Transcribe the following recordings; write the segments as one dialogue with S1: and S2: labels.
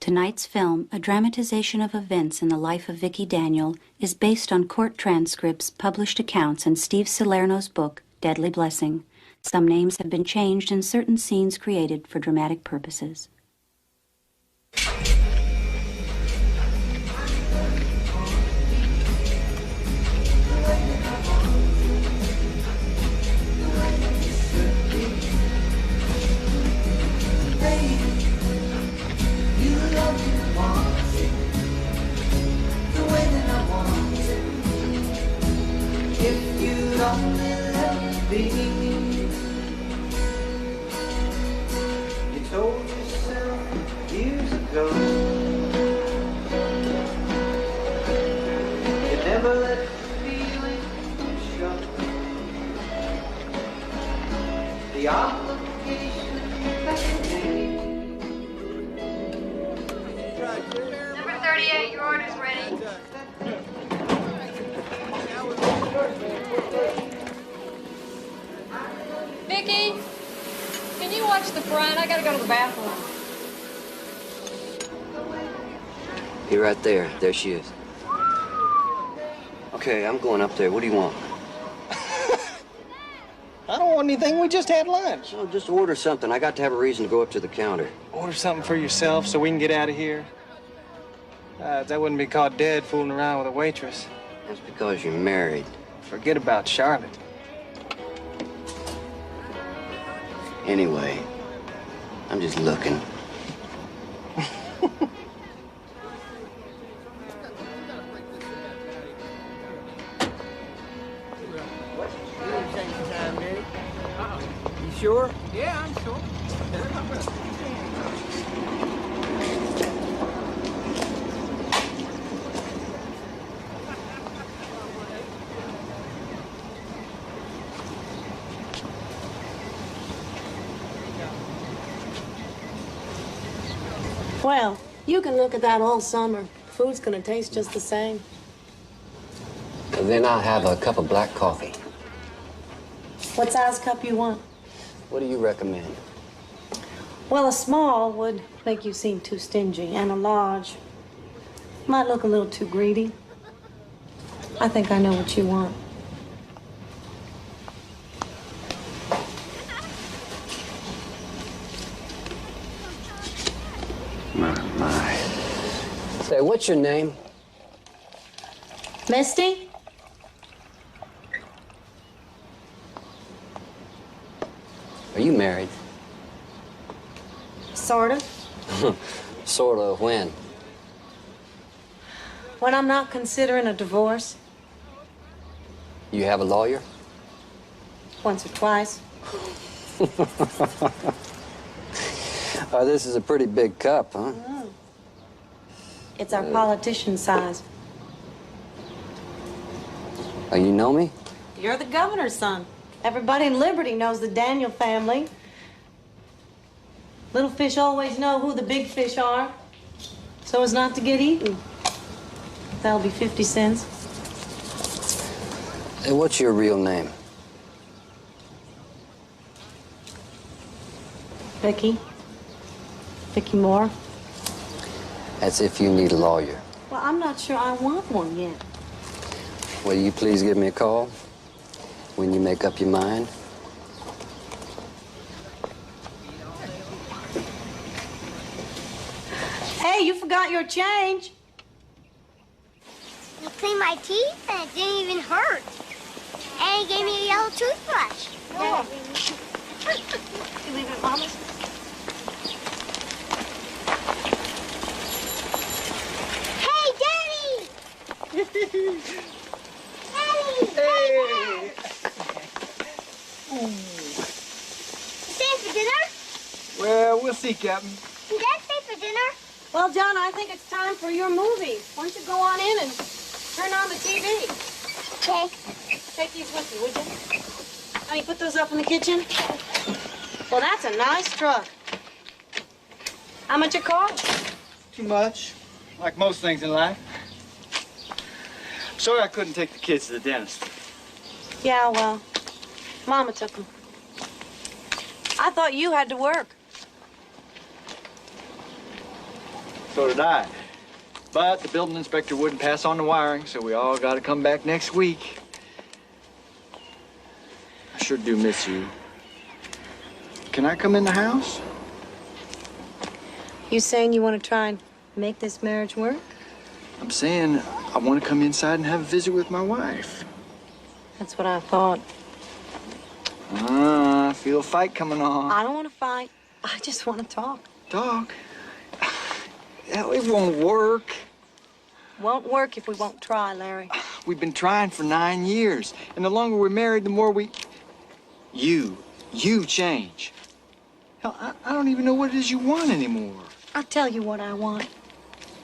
S1: Tonight's film, a dramatization of events in the life of Vickie Daniel, is based on court transcripts, published accounts, and Steve Salerno's book, Deadly Blessing. Some names have been changed and certain scenes created for dramatic purposes.
S2: You told yourself years ago you never let the feeling show. The obligation that you made.
S3: Number 38, your order's ready. Vickie, can you watch the front? I gotta go to the bathroom.
S4: You're right there. There she is. Okay, I'm going up there. What do you want?
S5: I don't want anything. We just had lunch.
S4: No, just order something. I got to have a reason to go up to the counter.
S5: Order something for yourself so we can get out of here. That wouldn't be caught dead fooling around with a waitress.
S4: That's because you're married.
S5: Forget about Charlotte.
S4: Anyway, I'm just looking.
S2: You sure?
S5: Yeah, I'm sure.
S6: Well, you can look at that all summer. Food's gonna taste just the same.
S4: Then I'll have a cup of black coffee.
S6: What size cup you want?
S4: What do you recommend?
S6: Well, a small would make you seem too stingy, and a large might look a little too greedy. I think I know what you want.
S4: My. Say, what's your name?
S6: Misty?
S4: Are you married?
S6: Sort of.
S4: Sort of. When?
S6: When I'm not considering a divorce.
S4: You have a lawyer?
S6: Once or twice.
S4: Oh, this is a pretty big cup, huh?
S6: Mm. It's our politician size.
S4: Oh, you know me?
S6: You're the governor's son. Everybody in Liberty knows the Daniel family. Little fish always know who the big fish are, so as not to get eaten. That'll be 50 cents.
S4: Hey, what's your real name?
S6: Vickie. Vickie Moore.
S4: That's if you need a lawyer.
S6: Well, I'm not sure I want one yet.
S4: Will you please give me a call when you make up your mind?
S6: Hey, you forgot your change.
S7: You cleaned my teeth and it didn't even hurt. And he gave me a yellow toothbrush.
S6: Oh. You leave it at Mama's?
S7: Hey, Daddy! Daddy!
S5: Hey!
S7: Stay for dinner?
S5: Well, we'll see, Captain.
S7: Did Dad stay for dinner?
S6: Well, John, I think it's time for your movie. Why don't you go on in and turn on the TV?
S7: Okay.
S6: Take these with you, would you? Honey, put those up in the kitchen. Well, that's a nice truck. How much it cost?
S5: Too much, like most things in life. Sorry I couldn't take the kids to the dentist.
S6: Yeah, well, Mama took them. I thought you had to work.
S8: So did I. But the building inspector wouldn't pass on the wiring, so we all got to come back next week. I sure do miss you. Can I come in the house?
S6: You saying you want to try and make this marriage work?
S8: I'm saying I want to come inside and have a visit with my wife.
S6: That's what I thought.
S8: I feel a fight coming on.
S6: I don't want to fight. I just want to talk.
S8: Talk? Hell, it won't work.
S6: Won't work if we won't try, Larry.
S8: We've been trying for 9 years. And the longer we're married, the more we... You change. Hell, I don't even know what it is you want anymore.
S6: I'll tell you what I want.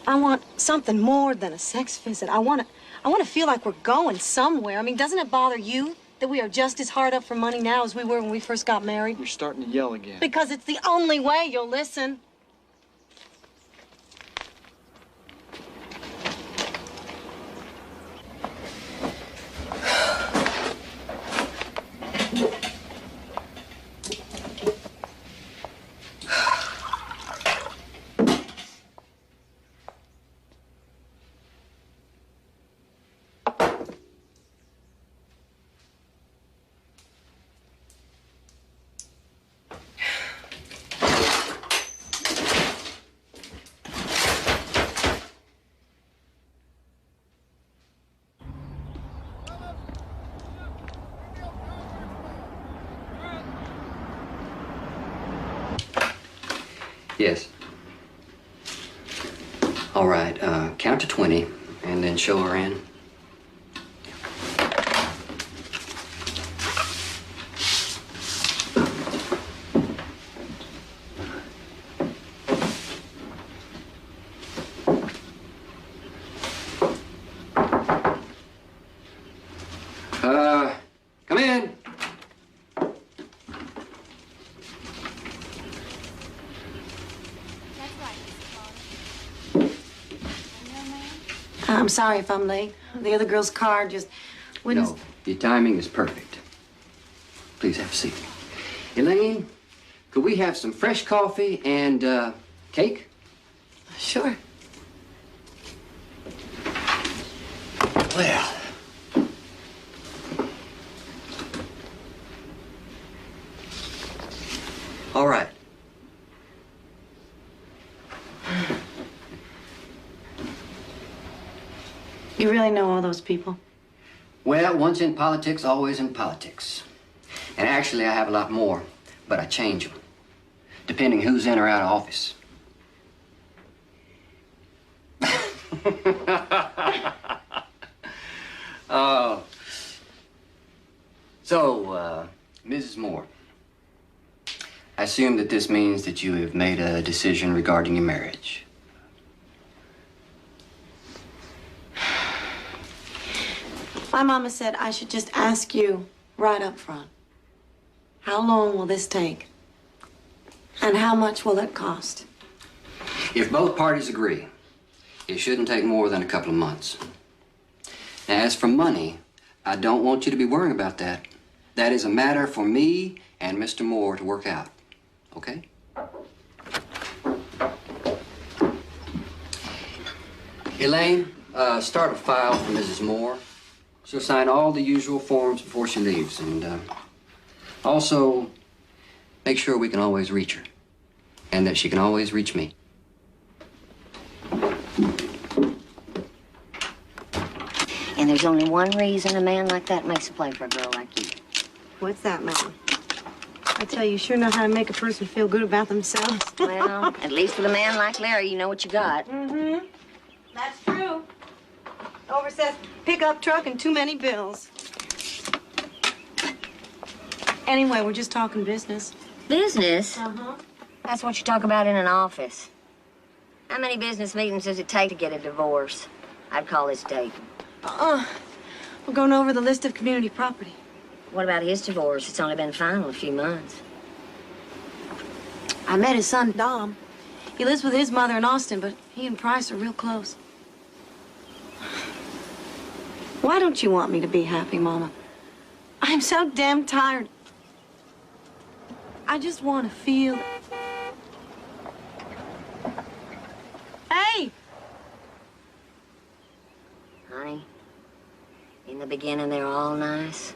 S6: I want something more than a sex visit. I want to feel like we're going somewhere. I mean, doesn't it bother you that we are just as hard up for money now as we were when we first got married?
S8: You're starting to yell again.
S6: Because it's the only way you'll listen.
S4: Yes. All right, count to 20 and then show her in. Come in.
S6: I'm sorry if I'm late. The other girl's car just wouldn't...
S4: No, your timing is perfect. Please have a seat. Elaine, could we have some fresh coffee and cake?
S6: Sure.
S4: Well. All right.
S6: You really know all those people?
S4: Well, once in politics, always in politics. And actually, I have a lot more, but I change them, depending who's in or out of office. So, Mrs. Moore, I assume that this means that you have made a decision regarding your marriage.
S6: My mama said I should just ask you right up front. How long will this take? And how much will it cost?
S4: If both parties agree, it shouldn't take more than a couple of months. Now, as for money, I don't want you to be worrying about that. That is a matter for me and Mr. Moore to work out, okay? Elaine, start a file for Mrs. Moore. She'll sign all the usual forms before she leaves, and also make sure we can always reach her, and that she can always reach me.
S9: And there's only one reason a man like that makes a play for a girl like you.
S6: What's that, Mama? I tell you, you sure know how to make a person feel good about themselves.
S9: Well, at least with a man like Larry, you know what you got.
S6: Mm-hmm. That's true. Over says pickup truck and too many bills. Anyway, we're just talking business.
S9: Business?
S6: Uh-huh.
S9: That's what you talk about in an office. How many business meetings does it take to get a divorce? I'd call this dating.
S6: We're going over the list of community property.
S9: What about his divorce? It's only been final a few months.
S6: I met his son, Dom. He lives with his mother in Austin, but he and Price are real close. Why don't you want me to be happy, Mama? I'm so damn tired. I just want to feel... Hey!
S9: beginning, they were all nice.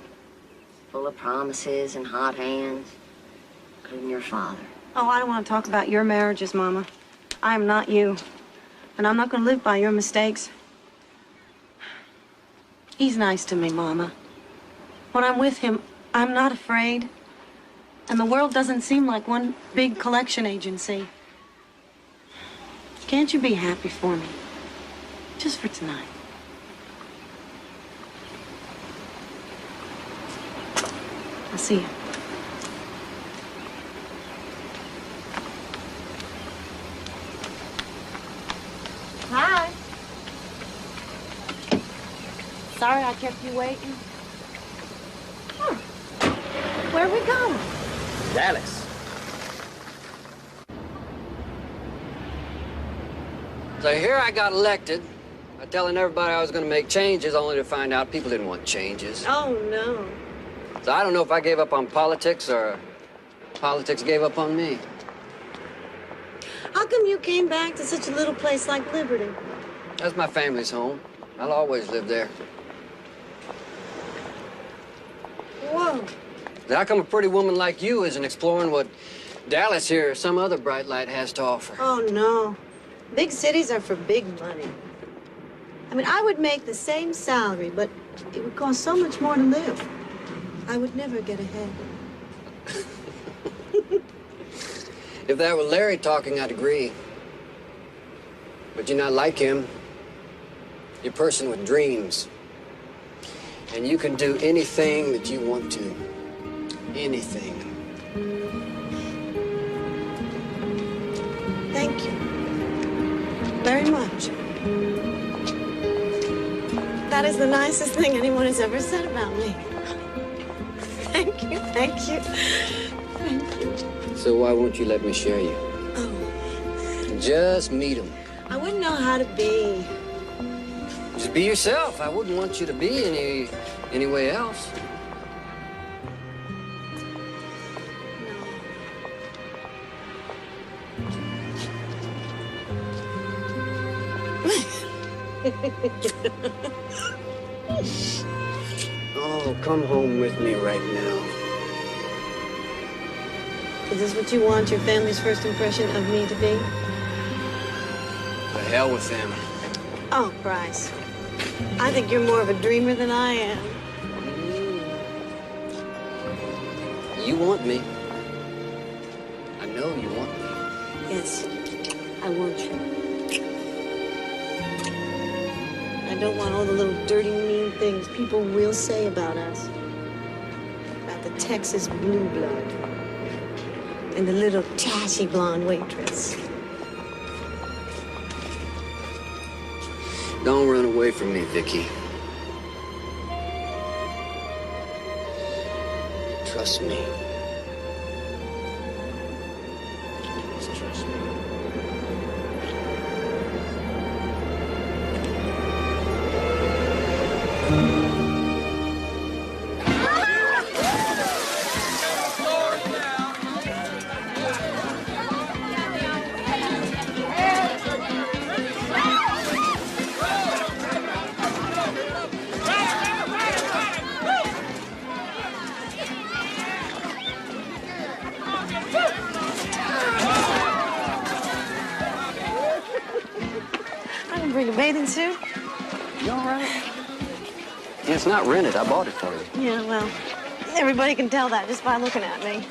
S9: Full of promises and hot hands. Including your father.
S6: Oh, I don't want to talk about your marriages, Mama. I am not you. And I'm not going to live by your mistakes. He's nice to me, Mama. When I'm with him, I'm not afraid. And the world doesn't seem like one big collection agency. Can't you be happy for me? Just for tonight. I'll see you. Hi. Sorry I kept you waiting. Huh. Where are we going?
S4: Dallas. So here I got elected by telling everybody I was going to make changes, only to find out people didn't want changes.
S6: Oh, no.
S4: So I don't know if I gave up on politics or politics gave up on me.
S6: How come you came back to such a little place like Liberty?
S4: That's my family's home. I'll always live there.
S6: Whoa.
S4: How come a pretty woman like you isn't exploring what Dallas here or some other bright light has to offer?
S6: Oh, no. Big cities are for big money. I mean, I would make the same salary, but it would cost so much more to live. I would never get ahead.
S4: If that were Larry talking, I'd agree. But you're not like him. You're a person with dreams. And you can do anything that you want to. Anything.
S6: Thank you. Very much. That is the nicest thing anyone has ever said about me. Thank you, thank you. Thank you.
S4: So why won't you let me share you?
S6: Oh.
S4: Just meet him.
S6: I wouldn't know how to be.
S4: Just be yourself. I wouldn't want you to be any way else. Oh, come home with me right now.
S6: Is this what you want your family's first impression of me to be?
S4: The hell with them.
S6: Oh, Bryce. I think you're more of a dreamer than I am.
S4: You want me. I know you want me.
S6: Yes, I want you. I don't want all the little dirty, mean things people will say about us. About the Texas blue blood. And the little tashy blonde waitress.
S4: Don't run away from me, Vickie. Trust me. Please trust me.
S6: Bring a bathing suit?
S4: You all right? Yeah, it's not rented. I bought it for you.
S6: Yeah, well, everybody can tell that just by looking at me.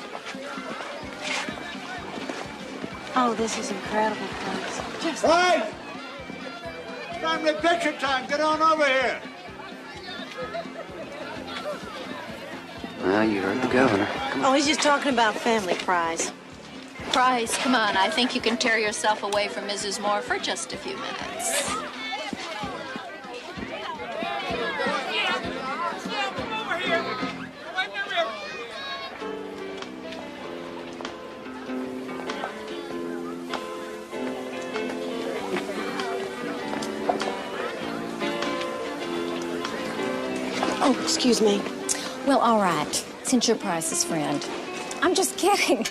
S6: Oh, this is incredible, Bryce. Just...
S10: Hey! Family picture time. Get on over here.
S4: Well, you heard the governor.
S6: Oh, he's just talking about family, Prize.
S3: Price, come on. I think you can tear yourself away from Mrs. Moore for just a few minutes.
S6: Oh, excuse me.
S11: Well, all right, since you're Price's friend. I'm just kidding.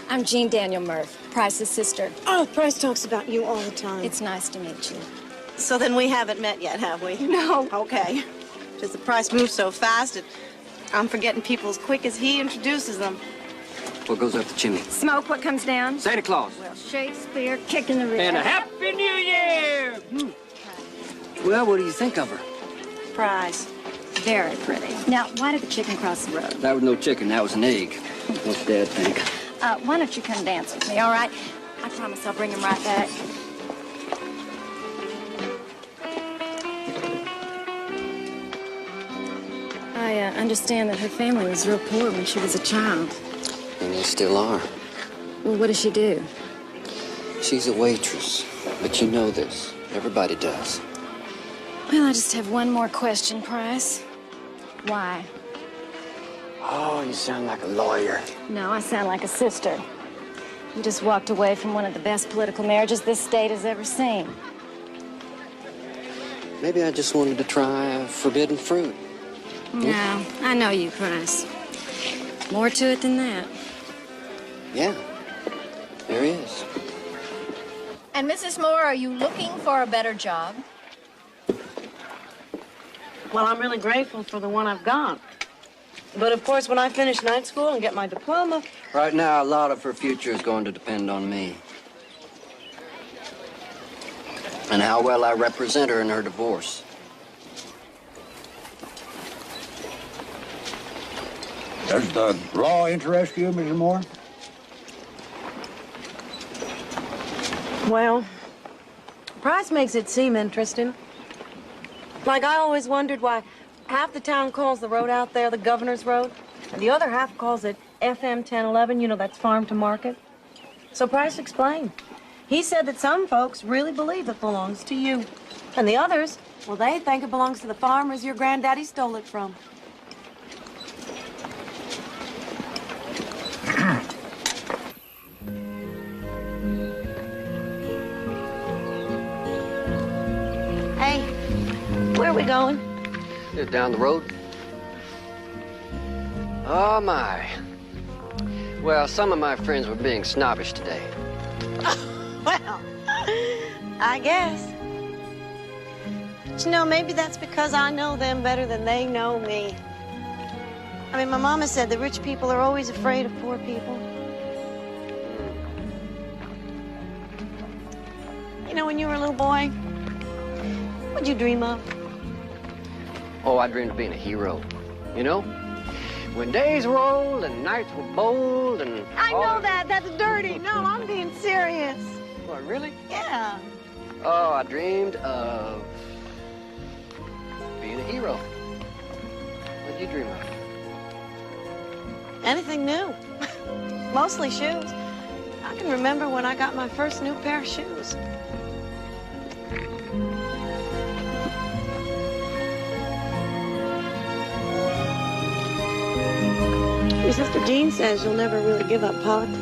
S11: I'm Jean Daniel Murph, Price's sister.
S6: Oh, Price talks about you all the time.
S11: It's nice to meet you.
S6: So then we haven't met yet, have we?
S11: No.
S6: Okay. Because the price moves so fast, I'm forgetting people as quick as he introduces them.
S4: What goes up the chimney?
S11: Smoke, what comes down?
S4: Santa Claus.
S11: Well, Shakespeare, kicking the rear.
S4: And a Happy New Year! Well, what do you think of her?
S6: Prize.
S11: Very pretty. Now, why did the chicken cross the road?
S4: That was no chicken, that was an egg. What's Dad think?
S11: Why don't you come dance with me, all right? I promise I'll bring him right back. I understand that her family was real poor when she was a child.
S4: And they still are.
S11: Well, what does she do?
S4: She's a waitress, but you know this. Everybody does.
S11: Well, I just have one more question, Price. Why?
S4: Oh, you sound like a lawyer.
S11: No, I sound like a sister. You just walked away from one of the best political marriages this state has ever seen.
S4: Maybe I just wanted to try forbidden fruit.
S11: No, I know you, Price. More to it than that.
S4: Yeah, there is.
S3: And Mrs. Moore, are you looking for a better job?
S6: Well, I'm really grateful for the one I've got. But of course, when I finish night school and get my diploma...
S4: Right now, a lot of her future is going to depend on me. And how well I represent her in her divorce.
S10: Does the law interest you, Mrs. Moore?
S6: Well, Price makes it seem interesting. Like, I always wondered why half the town calls the road out there the Governor's Road, and the other half calls it FM 1011, you know, that's farm to market. So Price explained. He said that some folks really believe it belongs to you. And the others, well, they think it belongs to the farmers your granddaddy stole it from. Hey, where are we going?
S4: Just down the road. Oh, my. Well, some of my friends were being snobbish today.
S6: Well, I guess. But you know, maybe that's because I know them better than they know me. I mean, my mama said that rich people are always afraid of poor people. You know, when you were a little boy, what'd you dream of?
S4: Oh, I dreamed of being a hero. You know? When days rolled and nights were bold and...
S6: I know that. That's dirty. No, I'm being serious.
S4: What, really?
S6: Yeah.
S4: Oh, I dreamed of being a hero. What'd you dream of?
S6: Anything new. Mostly shoes. I can remember when I got my first new pair of shoes. Your sister Jean says you'll never really give up politics.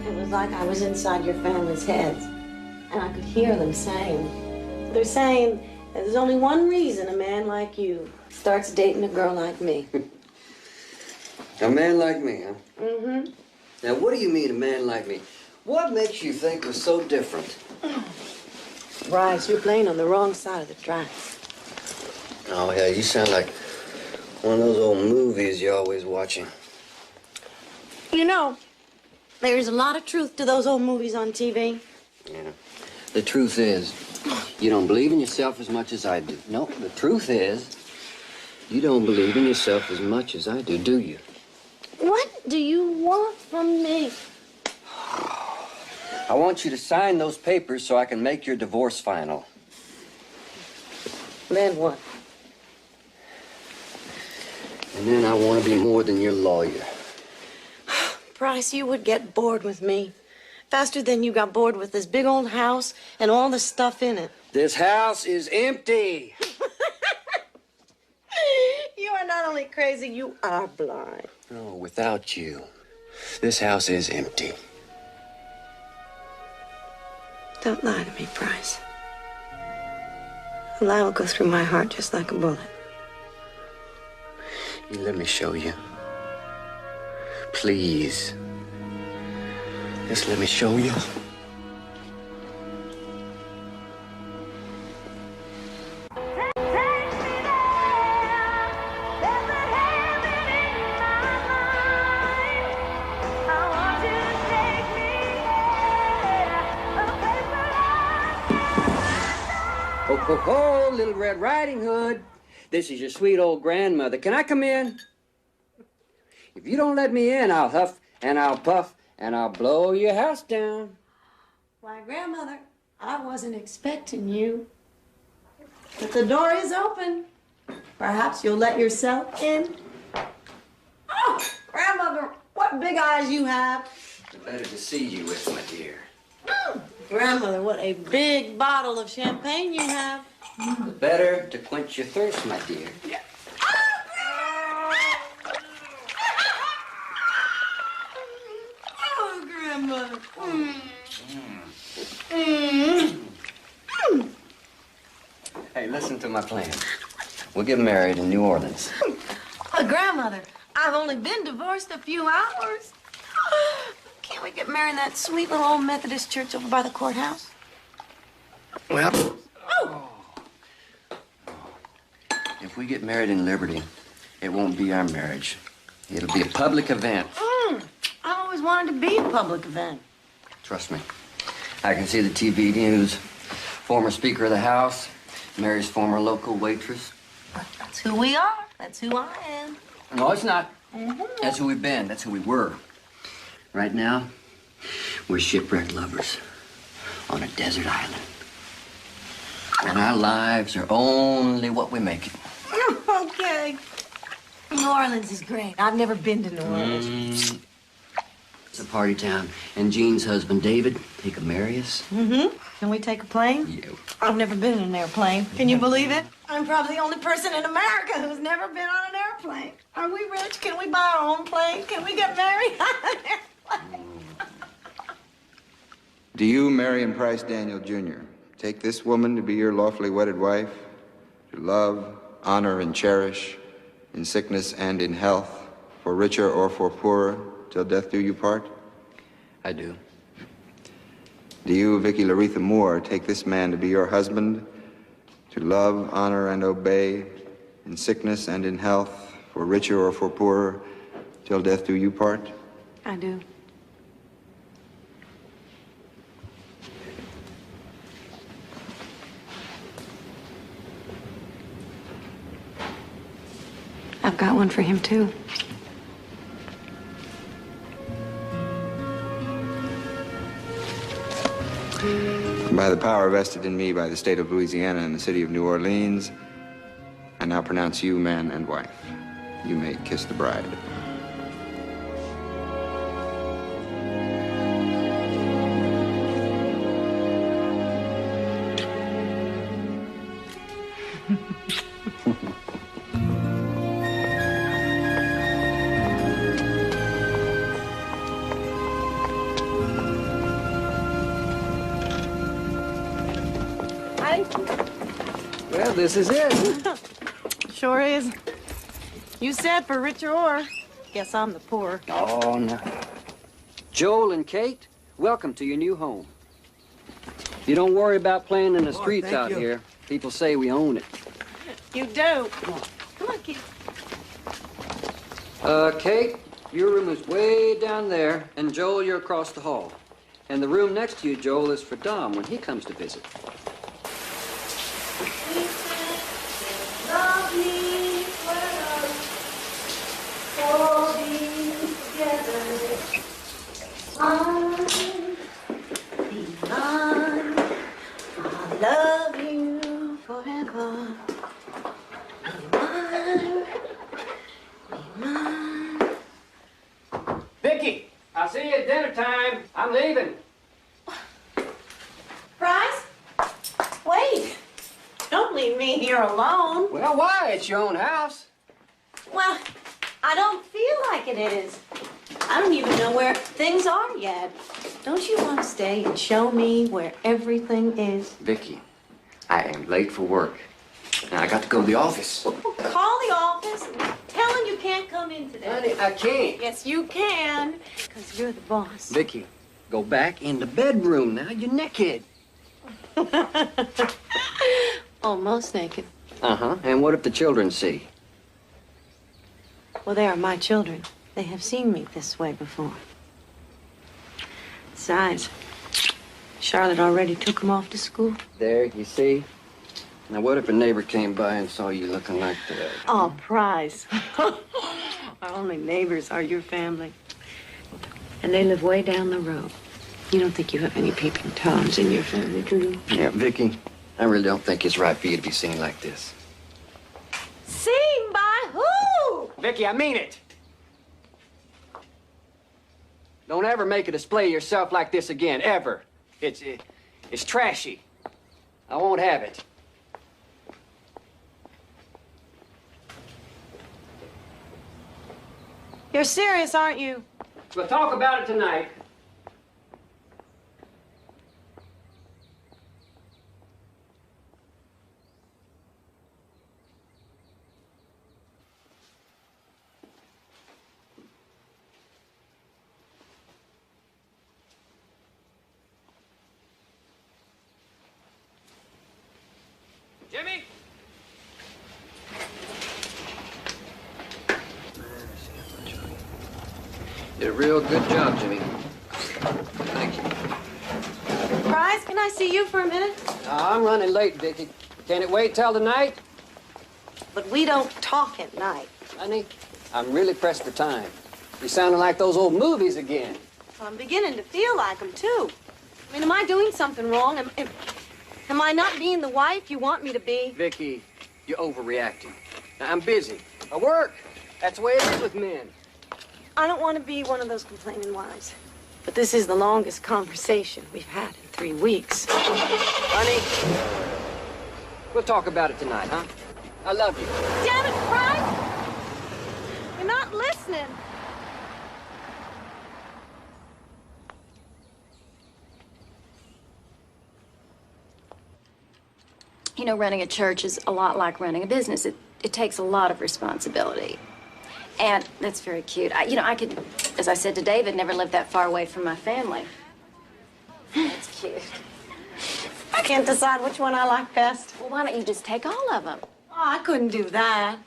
S6: It was like I was inside your family's heads, and I could hear them saying. They're saying that there's only one reason a man like you starts dating a girl like me.
S4: A man like me, huh?
S6: Mm-hmm.
S4: Now, what do you mean, a man like me? What makes you think we're so different?
S6: Rice, you're playing on the wrong side of the tracks.
S4: Oh, yeah, you sound like one of those old movies you're always watching.
S6: You know, there's a lot of truth to those old movies on TV.
S4: Yeah. The truth is, you don't believe in yourself as much as I do. No, the truth is, you don't believe in yourself as much as I do you?
S6: What do you want from me?
S4: I want you to sign those papers so I can make your divorce final.
S6: Then what?
S4: And then I want to be more than your lawyer.
S6: Price, you would get bored with me. Faster than you got bored with this big old house and all the stuff in it.
S4: This house is empty.
S6: You are not only crazy, you are blind.
S4: No, without you, this house is empty.
S6: Don't lie to me, Price. A lie will go through my heart just like a bullet.
S4: You let me show you. Please.
S8: Just let me show you.
S4: Oh, Little Red Riding Hood. This is your sweet old grandmother. Can I come in? If you don't let me in, I'll huff and I'll puff and I'll blow your house down.
S6: Why, Grandmother, I wasn't expecting you. But the door is open. Perhaps you'll let yourself in. Oh, Grandmother, what big eyes you have.
S4: The better to see you with, my dear.
S6: Grandmother, what a big bottle of champagne you have.
S4: The better to quench your thirst, my dear.
S6: Oh, Grandmother.
S4: Hey, listen to my plan. We'll get married in New Orleans.
S6: Grandmother, I've only been divorced a few hours. Can't we get married in that sweet little old Methodist church over by the courthouse?
S4: Well, if we get married in Liberty, it won't be our marriage. It'll be a public event.
S6: I always wanted to be a public event.
S4: Trust me. I can see the TV news. Former Speaker of the House marries former local waitress.
S6: That's who we are. That's who I am.
S4: No, it's not. That's who we've been. That's who we were. Right now, we're shipwrecked lovers on a desert island. And our lives are only what we make it.
S6: Okay. New Orleans is great. I've never been to New Orleans.
S4: It's a party town. And Jean's husband, David, he could marry us.
S6: Can we take a plane?
S4: Yeah.
S6: I've never been in an airplane. Can you believe it? I'm probably the only person in America who's never been on an airplane. Are we rich? Can we buy our own plane? Can we get married on an airplane?
S12: Do you, Marion Price Daniel, Jr., take this woman to be your lawfully wedded wife, to love, honor, and cherish, in sickness and in health, for richer or for poorer, till death do you part?
S4: I do.
S12: Do you, Vickie Laretha Moore, take this man to be your husband, to love, honor, and obey, in sickness and in health, for richer or for poorer, till death do you part?
S6: I do. I've got one for him, too.
S12: By the power vested in me by the state of Louisiana and the city of New Orleans, I now pronounce you man and wife. You may kiss the bride.
S4: Well, this is it.
S6: Sure is. You said for richer or. Guess I'm the poor.
S4: Oh, no. Joel and Kate, welcome to your new home. You don't worry about playing in the streets out here. People say we own it.
S6: You do. Come on, Keith.
S4: Kate, your room is way down there, and Joel, you're across the hall. And the room next to you, Joel, is for Dom when he comes to visit.
S6: Love you forever. Be mine. Be mine.
S4: Vickie, I'll see you at dinner time. I'm leaving.
S6: Price? Wait. Don't leave me here alone.
S4: Well, why? It's your own house.
S6: Well, I don't feel like it is. I don't even know where things are yet. Don't you want to stay and show me where everything is?
S4: Vickie, I am late for work. And I got to go to the office.
S6: Well, call the office and tell them you can't come in today.
S4: Honey, I can't.
S6: Yes, you can, because you're the boss.
S4: Vickie, Go back in the bedroom now. You're naked.
S6: Almost naked.
S4: Uh-huh. And what if the children see?
S6: Well, they are my children. They have seen me this way before. Besides, Charlotte already took them off to school.
S4: There, you see? Now, what if a neighbor came by and saw you looking like that?
S6: Oh, Prize. Our only neighbors are your family. And they live way down the road. You don't think you have any peeping Toms in your family, do you?
S4: Yeah, Vickie, I really don't think it's right for you to be seen like this.
S6: Seen by who?
S4: Vickie, I mean it. Don't ever make a display of yourself like this again, ever. It's trashy. I won't have it.
S6: You're serious, aren't you?
S4: We'll talk about it tonight. Jimmy? Did a real good job, Jimmy. Thank you.
S6: Prize, can I see you for a minute?
S4: I'm running late, Vickie. Can it wait till the night?
S6: But we don't talk at night.
S4: Honey, I'm really pressed for time. You're sounding like those old movies again.
S6: Well, I'm beginning to feel like them, too. I mean, am I doing something wrong? Am I not being the wife you want me to be?
S4: Vickie, you're overreacting. Now, I'm busy. I work. That's the way it is with men.
S6: I don't want to be one of those complaining wives. But this is the longest conversation we've had in 3 weeks.
S4: Honey, we'll talk about it tonight, huh? I love you.
S6: Damn it, Price! You're not listening.
S11: You know, running a church is a lot like running a business. It takes a lot of responsibility. And that's very cute. I could, as I said to David, never live that far away from my family. It's cute.
S6: I can't decide which one I like best.
S11: Well, why don't you just take all of them?
S6: Oh, I couldn't do that.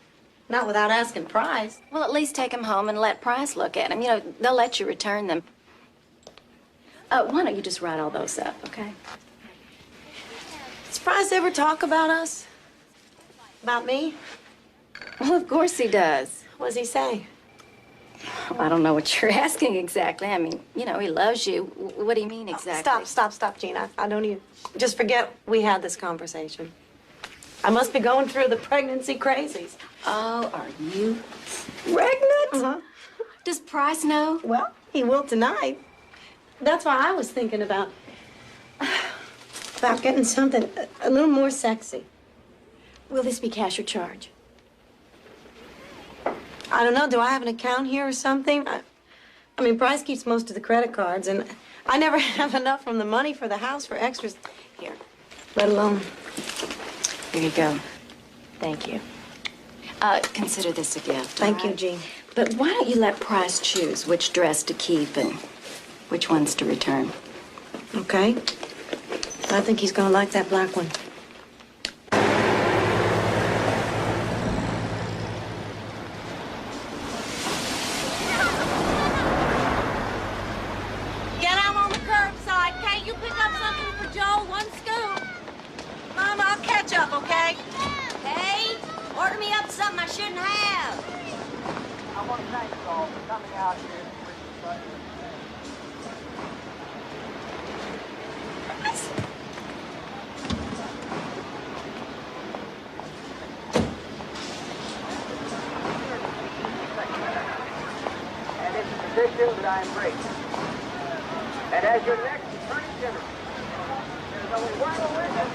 S6: Not without asking Price.
S11: Well, at least take them home and let Price look at them. You know, they'll let you return them. Why don't you just write all those up, okay?
S6: Does Price ever talk about us? About me?
S11: Well, of course he does.
S6: What does he say?
S11: Well, I don't know what you're asking exactly. I mean, you know, he loves you. What do you mean exactly?
S6: Stop, Gina. I don't even... Just forget we had this conversation. I must be going through the pregnancy crazies.
S11: Oh, are you pregnant?
S6: Uh-huh.
S11: Does Price know?
S6: Well, he will tonight. That's why I was thinking about getting something a little more sexy.
S11: Will this be cash or charge?
S6: I don't know. Do I have an account here or something? I mean, Price keeps most of the credit cards, and I never have enough from the money for the house for extras here, let alone.
S11: Here you go. Thank you. Consider this a gift.
S6: Thank you, Jean.
S11: But why don't you let Price choose which dress to keep and which ones to return?
S6: Okay. I think he's gonna like that black one.
S13: Get out on the curbside. Kate, you pick up something for Joel, 1 scoop. Mom, I'll catch up, okay? Hey, order me up something I shouldn't have.
S2: I want to thank you all for coming out here with us. And it's a tradition that I embrace. And as your next attorney general, there's only one witness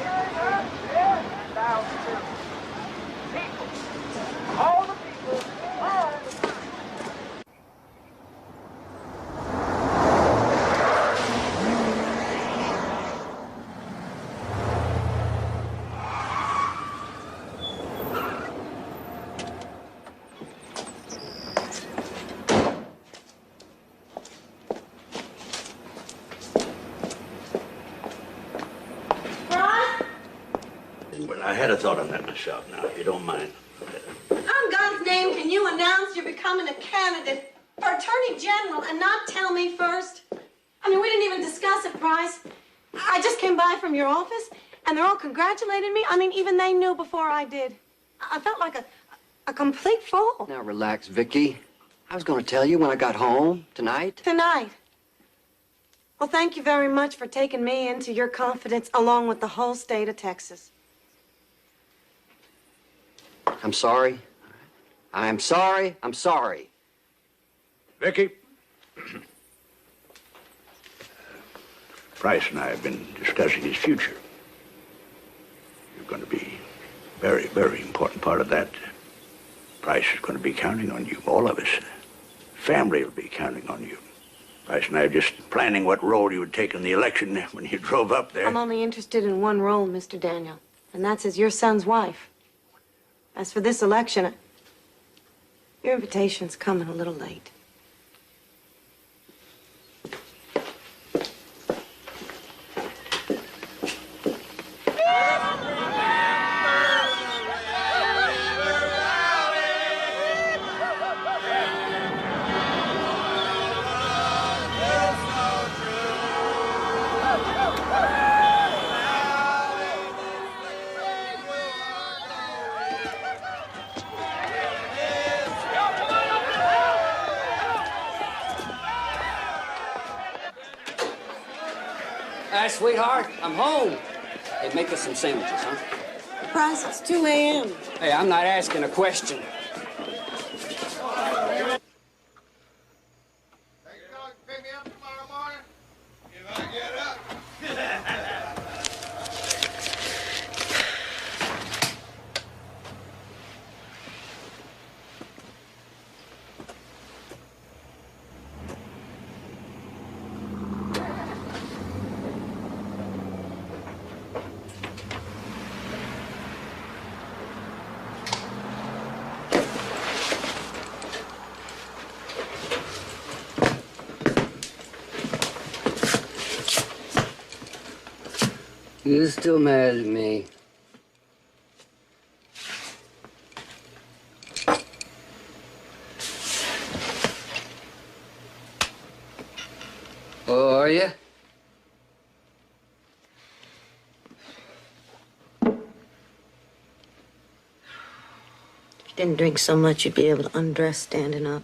S2: and thou people. All the people, all the time.
S14: I had a thought on that myself now, if you don't mind.
S6: On God's name, can you announce you're becoming a candidate for Attorney General and not tell me first? I mean, we didn't even discuss it, Price. I just came by from your office, and they're all congratulating me. I mean, even they knew before I did. I felt like a complete fool.
S4: Now, relax, Vickie. I was going to tell you when I got home tonight.
S6: Tonight? Well, thank you very much for taking me into your confidence along with the whole state of Texas.
S4: I'm sorry. I'm sorry. I'm sorry.
S14: Vickie. Price and I have been discussing his future. You're going to be a very, very important part of that. Price is going to be counting on you, all of us. Family will be counting on you. Price and I are just planning what role you would take in the election when you drove up there.
S6: I'm only interested in one role, Mr. Daniel, and that's as your son's wife. As for this election, your invitation's coming a little late.
S4: Hi, sweetheart. I'm home. Hey, make us some sandwiches, huh?
S6: Price, it's 2 a.m.
S4: Hey, I'm not asking a question. You're still mad at me. Oh, are you?
S6: If you didn't drink so much, you'd be able to undress standing up.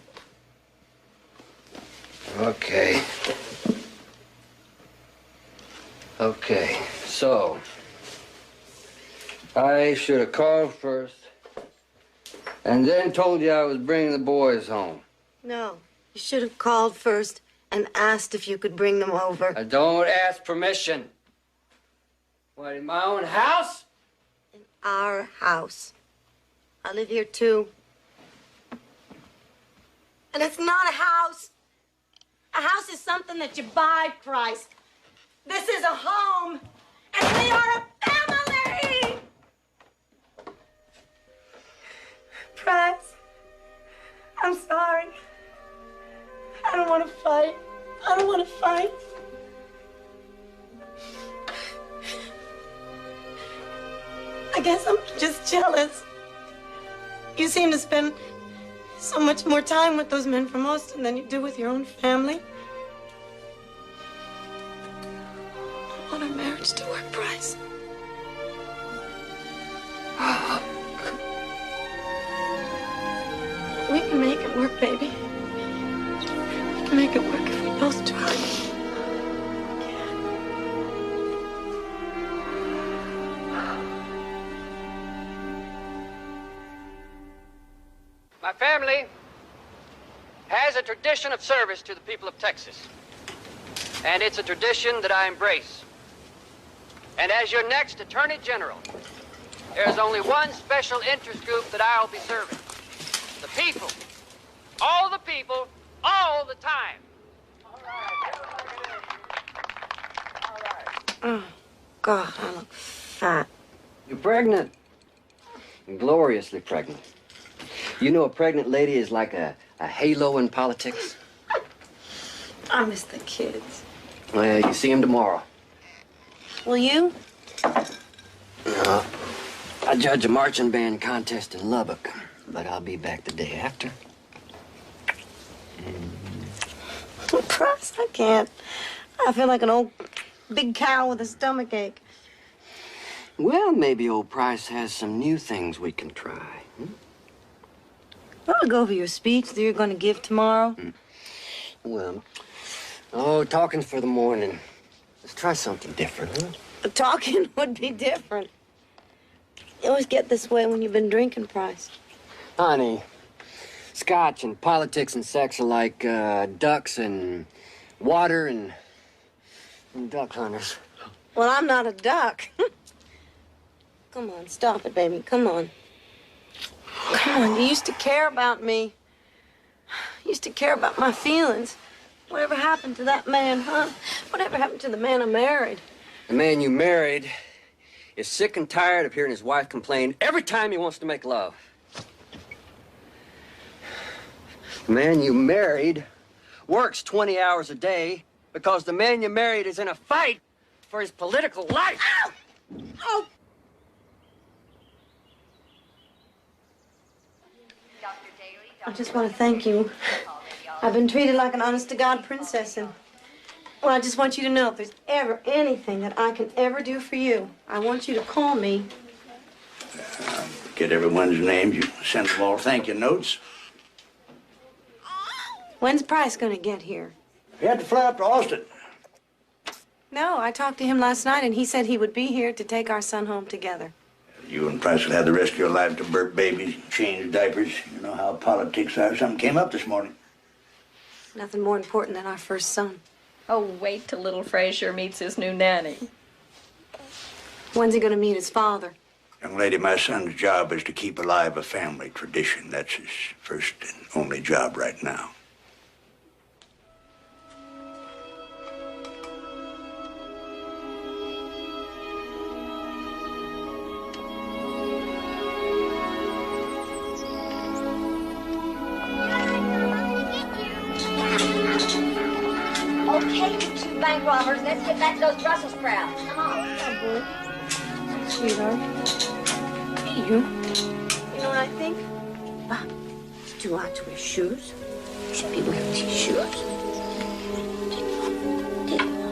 S4: Okay. Okay, so I should have called first and then told you I was bringing the boys home.
S6: No, you should have called first and asked if you could bring them over.
S4: I don't ask permission. What, in my own house?
S6: In our house. I live here too. And it's not a house. A house is something that you buy, Christ. This is a home, and we are a family! Price, I'm sorry. I don't want to fight. I don't want to fight. I guess I'm just jealous. You seem to spend so much more time with those men from Austin than you do with your own family. I want our marriage to work, Bryce. We can make it work, baby. We can make it work if we both try.
S4: My family has a tradition of service to the people of Texas, and it's a tradition that I embrace. And as your next Attorney General, there's only one special interest group that I'll be serving. The people. All the people, all the time.
S6: Oh, God, I look fat.
S4: You're pregnant. Gloriously pregnant. You know a pregnant lady is like a halo in politics?
S6: I miss the kids.
S4: Well, you see them tomorrow.
S6: Will you?
S4: No. I judge a marching band contest in Lubbock, but I'll be back the day after.
S6: Price, I can't. I feel like an old big cow with a stomach ache.
S4: Well, maybe old Price has some new things we can try.
S6: I want to go over your speech that you're going to give tomorrow.
S4: Well, talking's for the morning. Let's try something different, huh?
S6: Talking would be different. You always get this way when you've been drinking, Price.
S4: Honey, scotch and politics and sex are like ducks and water and duck hunters.
S6: Well, I'm not a duck. Come on, stop it, baby. Come on. Come on, you used to care about me. You used to care about my feelings. Whatever happened to that man, huh? Whatever happened to the man I married?
S4: The man you married is sick and tired of hearing his wife complain every time he wants to make love. The man you married works 20 hours a day because the man you married is in a fight for his political life.
S6: Ow! Oh! I just want to thank you. I've been treated like an honest-to-God princess, and well, I just want you to know if there's ever anything that I can ever do for you, I want you to call me.
S14: Get everyone's names. You send them all thank you notes.
S6: When's Price going to get here?
S14: He had to fly up to Austin.
S6: No, I talked to him last night, and he said he would be here to take our son home together.
S14: You and Price will have the rest of your life to birth babies, change diapers. You know how politics are. Something came up this morning.
S6: Nothing more important than our first son.
S11: Oh, wait till little Frazier meets his new nanny.
S6: When's he going to meet his father?
S14: Young lady, my son's job is to keep alive a family tradition. That's his first and only job right now.
S9: Okay, you two bank robbers, let's get back to those Brussels sprouts. Come on.
S6: Oh, boy. Sweetheart. Hey, you. You know what I think? Bob, it's too hot to wear shoes. You should be wearing these shoes. Take them off.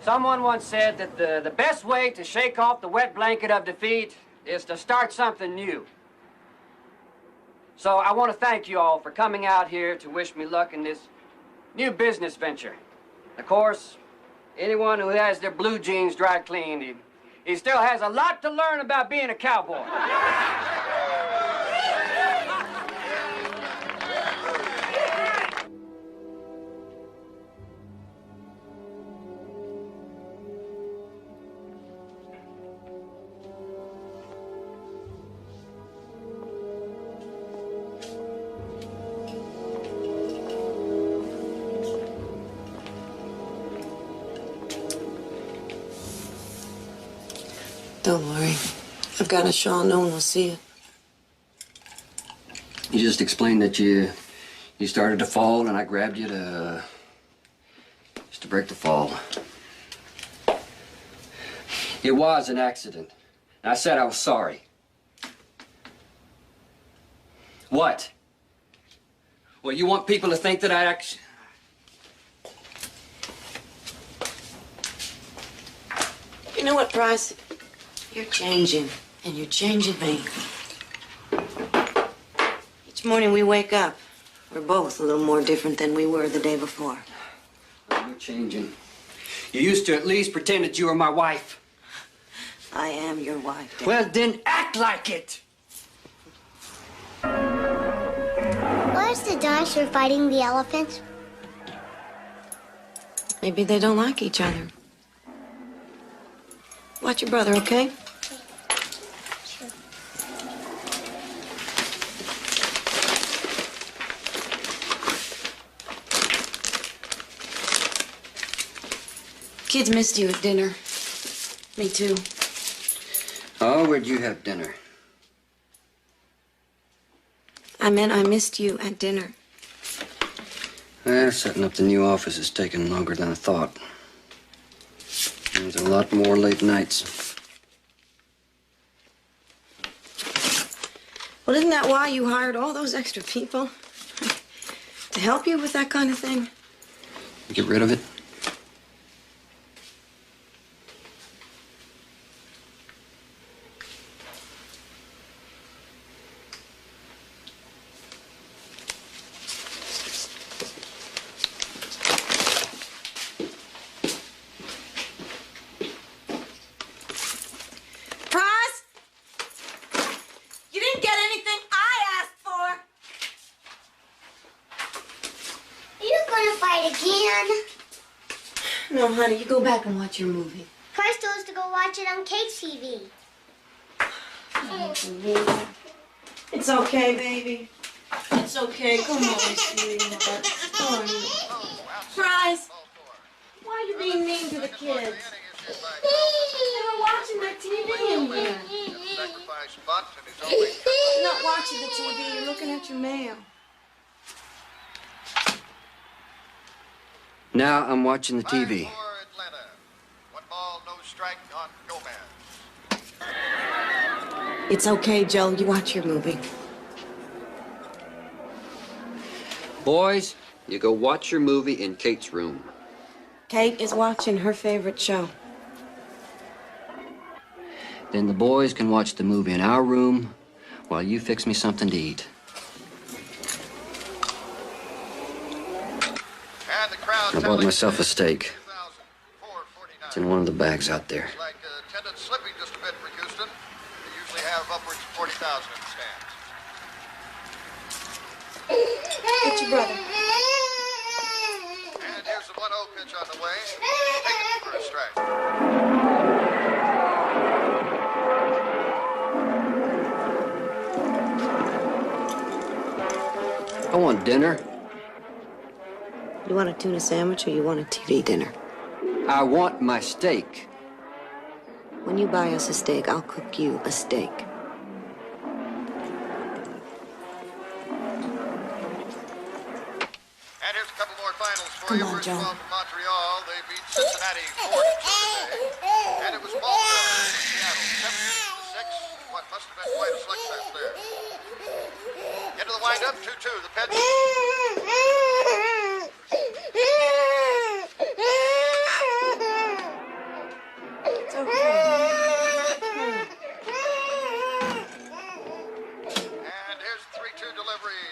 S4: Someone once said that the best way to shake off the wet blanket of defeat is to start something new. So I want to thank you all for coming out here to wish me luck in this new business venture. Of course, anyone who has their blue jeans dry cleaned, he still has a lot to learn about being a cowboy.
S6: Don't worry. I've got a shawl. No one will see it.
S4: You just explained that you started to fall, and I grabbed you just to break the fall. It was an accident. And I said I was sorry. What? Well, you want people to think that I actually...
S6: You know what, Price? You're changing, and you're changing me. Each morning we wake up. We're both a little more different than we were the day before.
S4: You're changing. You used to at least pretend that you were my wife.
S6: I am your wife, Dad.
S4: Well, then act like it.
S7: Where's the dinosaur fighting the elephant?
S6: Maybe they don't like each other. Watch your brother, okay?
S7: Sure.
S6: Kids missed you at dinner. Me too.
S4: Oh, where'd you have dinner?
S6: I meant I missed you at dinner.
S4: Well, setting up the new office is taking longer than I thought. There's a lot more late nights.
S6: Well, isn't that why you hired all those extra people? To help you with that kind of thing?
S4: Get rid of it?
S6: No, honey, you go back and watch your movie.
S7: Price told us to go watch it on Kate's TV.
S6: It's okay, baby. It's okay. Come on, sweetheart. Come on. Price, why are you being mean to the kids? They were watching that TV in here. You're not watching the TV. You're looking at your mail.
S4: Now I'm watching the TV.
S6: It's okay, Joe. You watch your movie.
S4: Boys, you go watch your movie in Kate's room.
S6: Kate is watching her favorite show.
S4: Then the boys can watch the movie in our room while you fix me something to eat. I bought myself a steak. It's in one of the bags out there.
S15: Like attendance slipping just a bit for Houston. They usually have upwards of 40,000 in the stands.
S6: What's your brother?
S15: And here's the 1-0 pitch on the way. Taken for a strike.
S4: I want dinner.
S6: You want a tuna sandwich or you want a TV dinner?
S4: I want my steak.
S6: When you buy us a steak, I'll cook you a steak.
S15: And here's a couple more finals for
S6: Come
S15: you.
S6: on,
S15: First
S6: Joe.
S15: of all, from Montreal, they beat Cincinnati 4-2 today. And it was Malta in Seattle, 7-6. What must have been quite a slugfest there. Into the windup, 2-2. The pitch.
S6: It's okay.
S15: And here's the 3-2 delivery.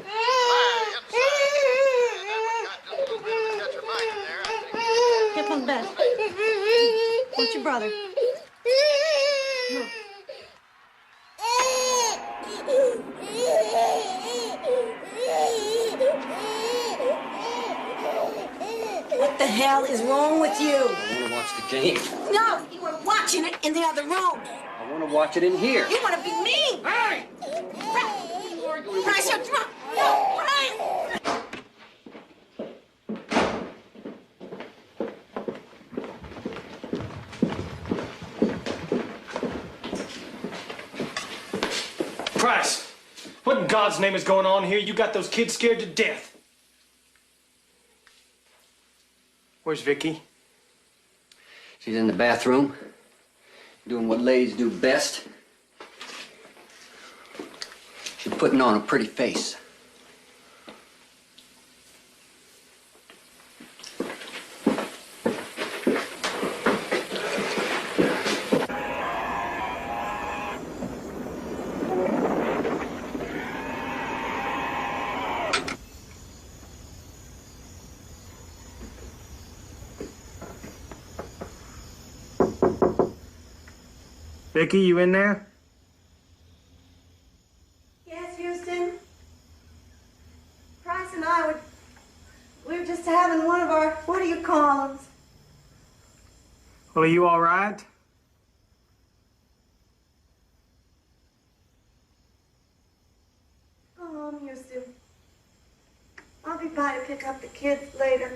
S15: High inside. And that one got just a little bit of the catcher mind in there. I think.
S6: Get on bed. What's your brother? No. What the hell is wrong with you?
S4: I want to watch the game.
S6: No, you were watching it in the other room.
S4: I want to watch it in here.
S6: You want to be mean.
S4: Hey!
S6: Price, you're drunk. No, Price.
S5: Price, what in God's name is going on here? You got those kids scared to death. Where's Vickie?
S4: She's in the bathroom, doing what ladies do best. She's putting on a pretty face.
S5: Vickie, you in there?
S6: Yes, Houston. Price and I we were just having one of our, what do you call them?
S5: Well, are you all right?
S6: Go home, Houston. I'll be by to pick up the kids later.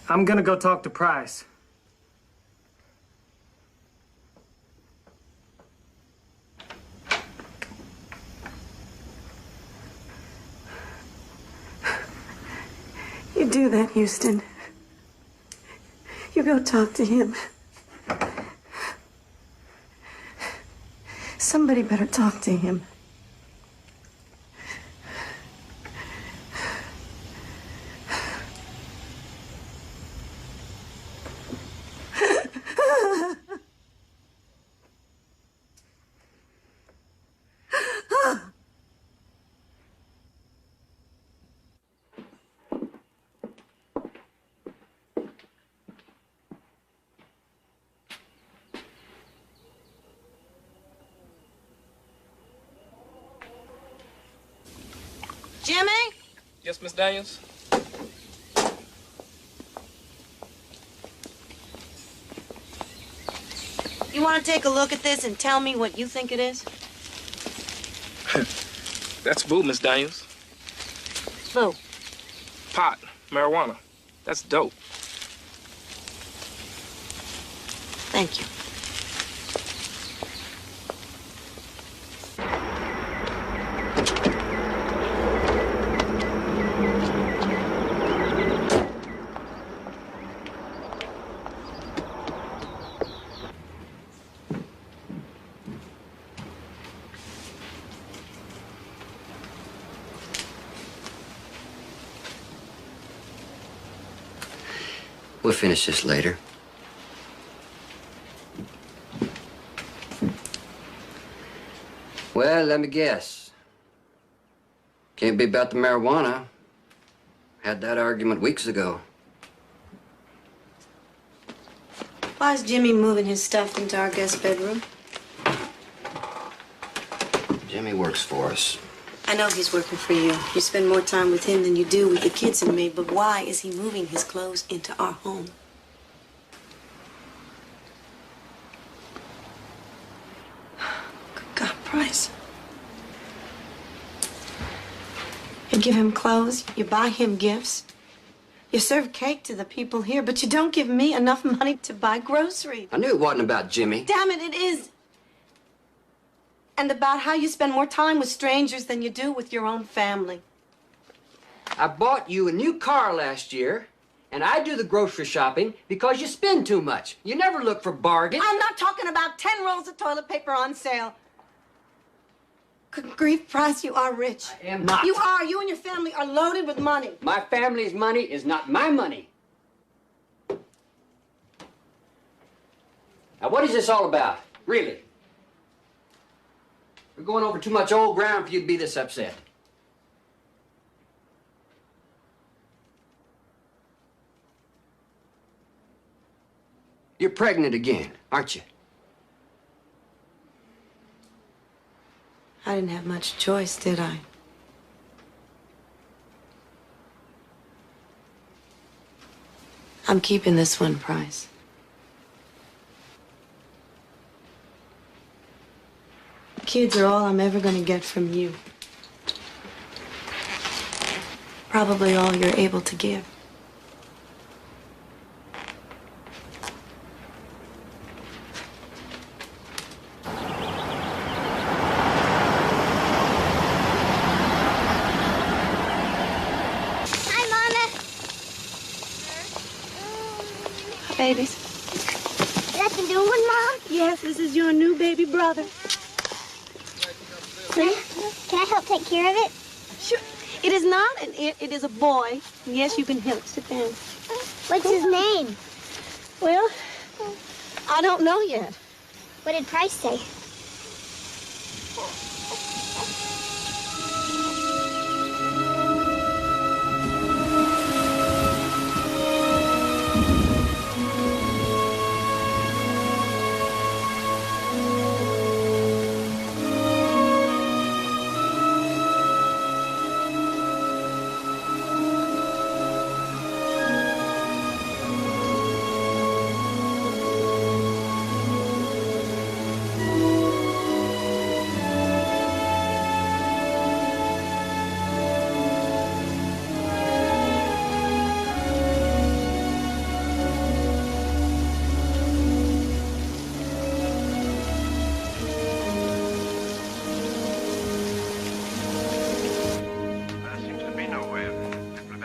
S5: I'm gonna go talk to Price.
S6: You do that, Houston. You go talk to him. Somebody better talk to him.
S13: Jimmy?
S5: Yes, Miss Daniels?
S6: You want to take a look at this and tell me what you think it is?
S5: That's boo, Miss Daniels.
S6: Boo.
S5: Pot, marijuana. That's dope.
S6: Thank you.
S4: We'll finish this later. Well, let me guess. Can't be about the marijuana. Had that argument weeks ago.
S6: Why is Jimmy moving his stuff into our guest bedroom?
S4: Jimmy works for us.
S6: I know he's working for you. You spend more time with him than you do with the kids and me, but why is he moving his clothes into our home? Good God, Price. You give him clothes, you buy him gifts, you serve cake to the people here, but you don't give me enough money to buy groceries.
S4: I knew it wasn't about Jimmy.
S6: Damn it, it is. And about how you spend more time with strangers than you do with your own family.
S4: I bought you a new car last year, and I do the grocery shopping because you spend too much. You never look for bargains.
S6: I'm not talking about 10 rolls of toilet paper on sale. Good grief, Price, you are rich.
S4: I am not.
S6: You are. You and your family are loaded with money.
S4: My family's money is not my money. Now, what is this all about, really? We're going over too much old ground for you to be this upset. You're pregnant again, aren't you?
S6: I didn't have much choice, did I? I'm keeping this one, Price. Kids are all I'm ever going to get from you. Probably all you're able to give.
S7: Hi, Mama.
S6: Hi, babies.
S7: That's the new one, Mom?
S6: Yes, this is your new baby brother.
S7: Can I help take care of it?
S6: Sure. It is not an it, it is a boy. Yes, you can help. Sit down.
S7: What's his name?
S6: Well, I don't know yet.
S7: What did Price say?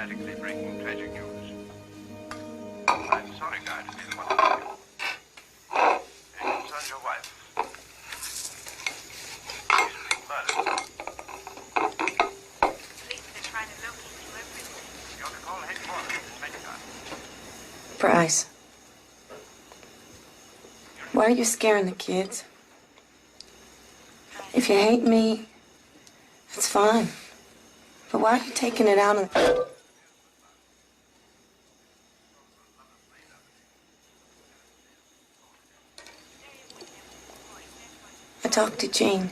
S15: dramatically bring tragic news. I'm sorry, guy, to be the one to tell you. It concerns your wife. She's been murdered.
S16: Police are trying to locate you everywhere.
S15: You're to call headquarters in Mexico.
S6: Bryce, why are you scaring the kids? If you hate me, it's fine. But why are you taking it out on... I talked to Jean.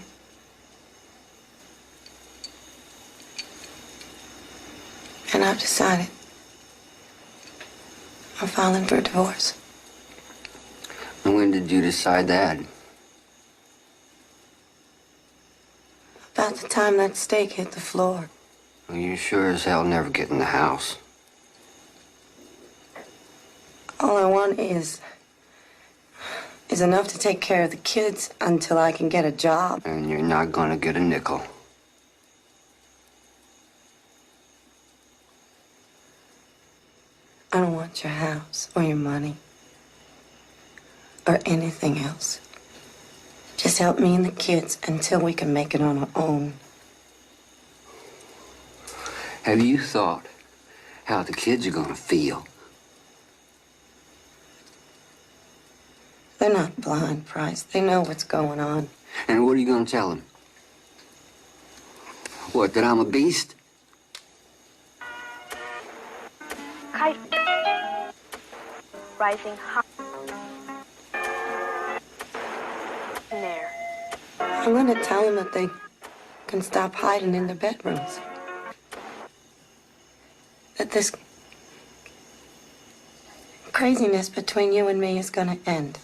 S6: And I've decided I'm filing for a divorce.
S4: And when did you decide that?
S6: About the time that stake hit the floor.
S4: Well, you sure as hell never get in the house.
S6: All I want is enough to take care of the kids until I can get a job.
S4: And you're not gonna get a nickel.
S6: I don't want your house or your money or anything else. Just help me and the kids until we can make it on our own.
S4: Have you thought how the kids are gonna feel?
S6: They're not blind, Price. They know what's going on.
S4: And what are you gonna tell them? What, that I'm a beast?
S16: Kite. Rising high. There.
S6: I'm gonna tell them that they can stop hiding in their bedrooms. That this craziness between you and me is gonna end.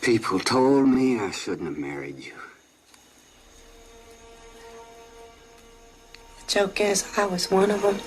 S4: People told me I shouldn't have married you.
S6: The joke is, I was one of them.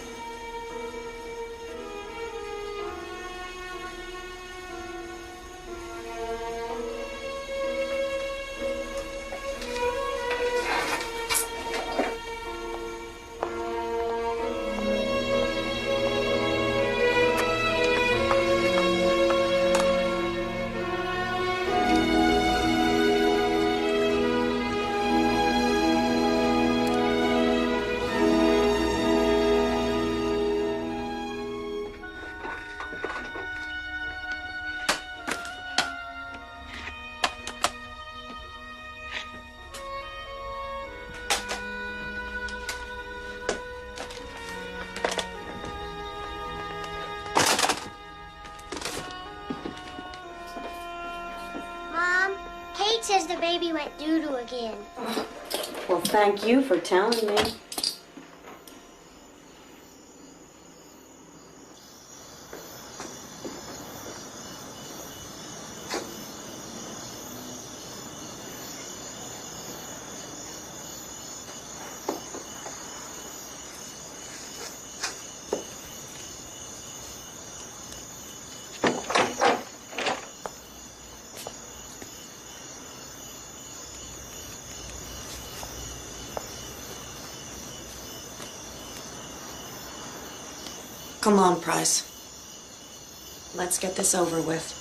S7: Says the baby went doo-doo again.
S6: Well, thank you for telling me. Come on, Price. Let's get this over with.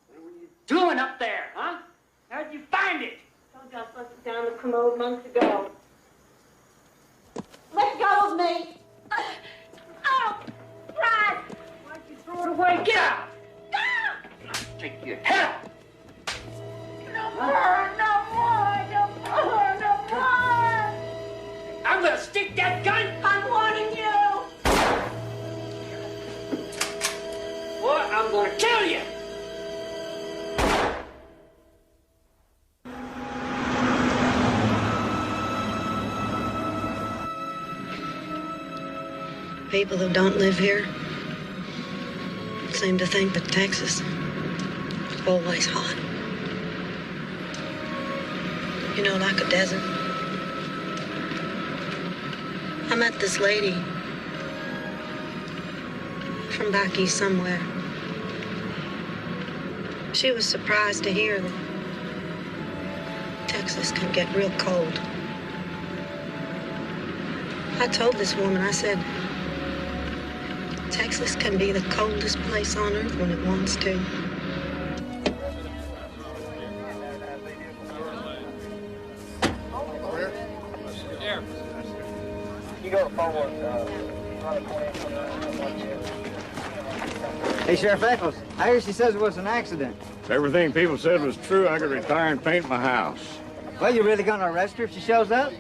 S2: What were you doing up there, huh? How'd you find it?
S6: Told you I flushed it down the commode months ago. Let go of me!
S13: Oh, Price!
S2: Why'd you throw it away? Get out! Take your head out!
S13: No more, no more, no more, no more!
S2: I'm gonna stick that gun!
S13: I'm warning you!
S2: Or I'm gonna kill you!
S6: People who don't live here seem to think that Texas is always hot. You know, like a desert. I met this lady from back east somewhere. She was surprised to hear that Texas can get real cold. I told this woman, I said, Texas can be the coldest place on earth when it wants to.
S2: You go forward.
S8: Hey, Sheriff Eccles, I hear she says it was an accident.
S14: If everything people said was true, I could retire and paint my house.
S8: Well, you really gonna arrest her if she shows up?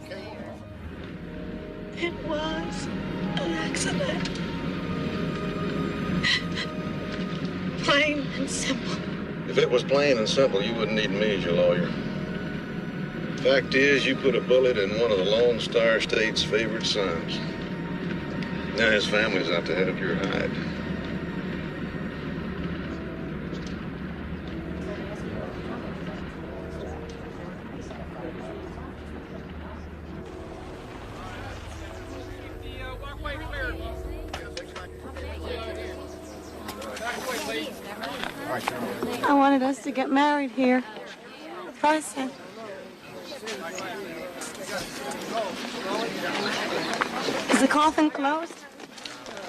S6: It was an accident. Plain and simple.
S15: If it was plain and simple, you wouldn't need me as your lawyer. Fact is, you put a bullet in one of the Lone Star State's favorite sons. Now his family's out to have your hide.
S6: I wanted us to get married here. The procès. Is the coffin closed?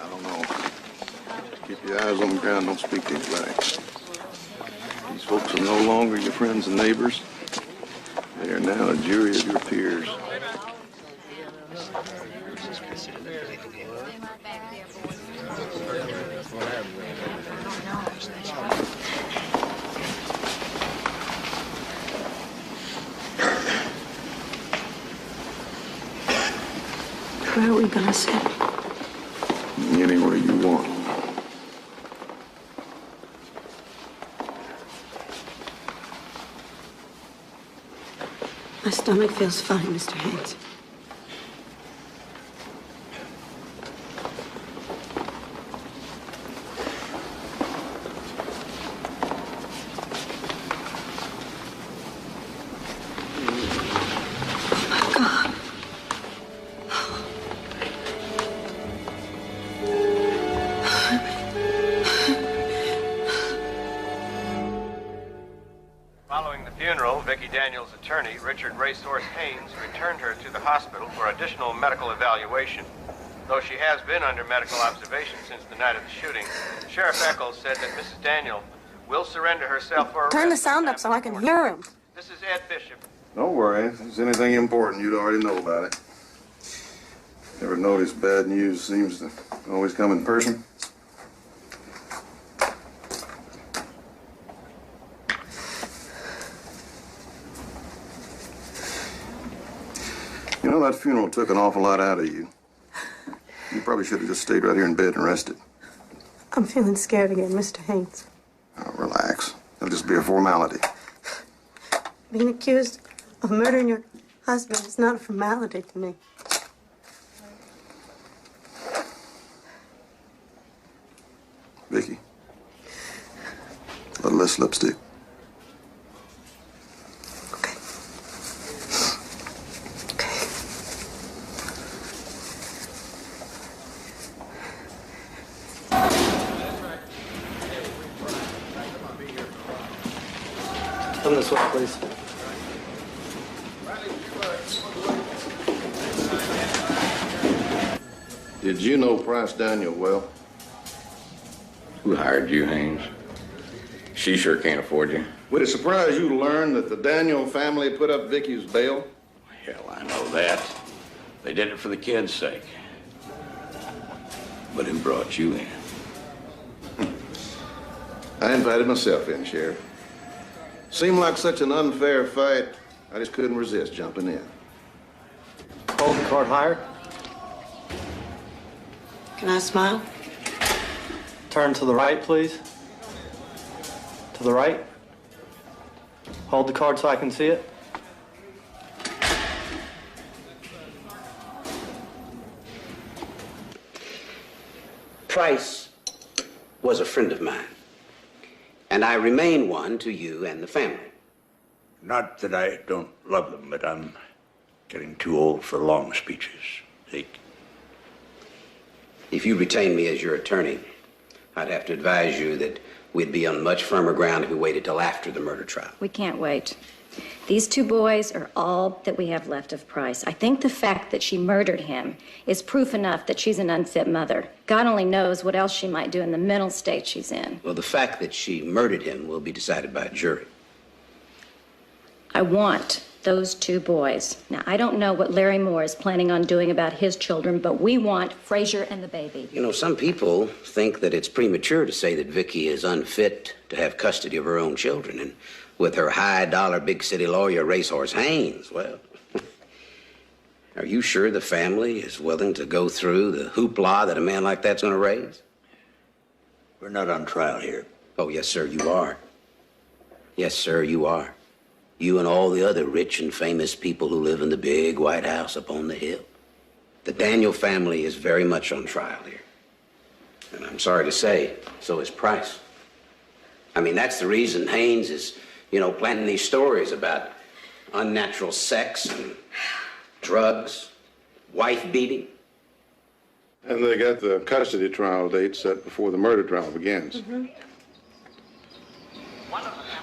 S15: I don't know. Keep your eyes on the ground. Don't speak to anybody. These folks are no longer your friends and neighbors. They are now a jury of your peers.
S6: Where are we gonna sit?
S15: Anywhere you want.
S6: My stomach feels funny, Mr. Haynes.
S17: Following the funeral, Vickie Daniel's attorney, Richard Racehorse Haynes, returned her to the hospital for additional medical evaluation. Though she has been under medical observation since the night of the shooting, Sheriff Eccles said that Mrs. Daniel will surrender herself for arrest.
S6: Turn the sound up so I can hear him.
S17: This is Ed Bishop.
S15: Don't worry. If there's anything important, you'd already know about it. Ever notice bad news seems to always come in person? You know, that funeral took an awful lot out of you. You probably should have just stayed right here in bed and rested.
S6: I'm feeling scared again, Mr. Haynes.
S15: Now, relax. It'll just be a formality.
S6: Being accused of murdering your husband is not a formality to me.
S15: Vickie, a little less lipstick.
S5: Come this way, please.
S15: Did you know Price Daniel well?
S18: Who hired you, Haynes? She sure can't afford you.
S15: Would it surprise you to learn that the Daniel family put up Vickie's bail?
S18: Hell, I know that. They did it for the kid's sake. But who brought you in?
S15: I invited myself in, Sheriff. Seemed like such an unfair fight, I just couldn't resist jumping in.
S5: Hold the card higher.
S6: Can I smile?
S5: Turn to the right, please. To the right. Hold the card so I can see it.
S19: Price was a friend of mine, and I remain one to you and the family.
S14: Not that I don't love them, but I'm getting too old for long speeches. Zeke.
S19: If you retain me as your attorney, I'd have to advise you that we'd be on much firmer ground if we waited till after the murder trial.
S11: We can't wait. These two boys are all that we have left of Price. I think the fact that she murdered him is proof enough that she's an unfit mother. God only knows what else she might do in the mental state she's in.
S19: Well, the fact that she murdered him will be decided by a jury.
S11: I want those two boys. Now, I don't know what Larry Moore is planning on doing about his children, but we want Frazier and the baby.
S19: You know, some people think that it's premature to say that Vickie is unfit to have custody of her own children. And with her high-dollar big-city lawyer, Racehorse Haynes, well, are you sure the family is willing to go through the hoopla that a man like that's going to raise?
S14: We're not on trial here.
S19: Oh, yes, sir, you are. Yes, sir, you are. You and all the other rich and famous people who live in the big White House up on the hill. The Daniel family is very much on trial here. And I'm sorry to say, so is Price. I mean, that's the reason Haynes is, planting these stories about unnatural sex and drugs, wife beating.
S20: And they got the custody trial date set before the murder trial begins.
S6: Mm-hmm.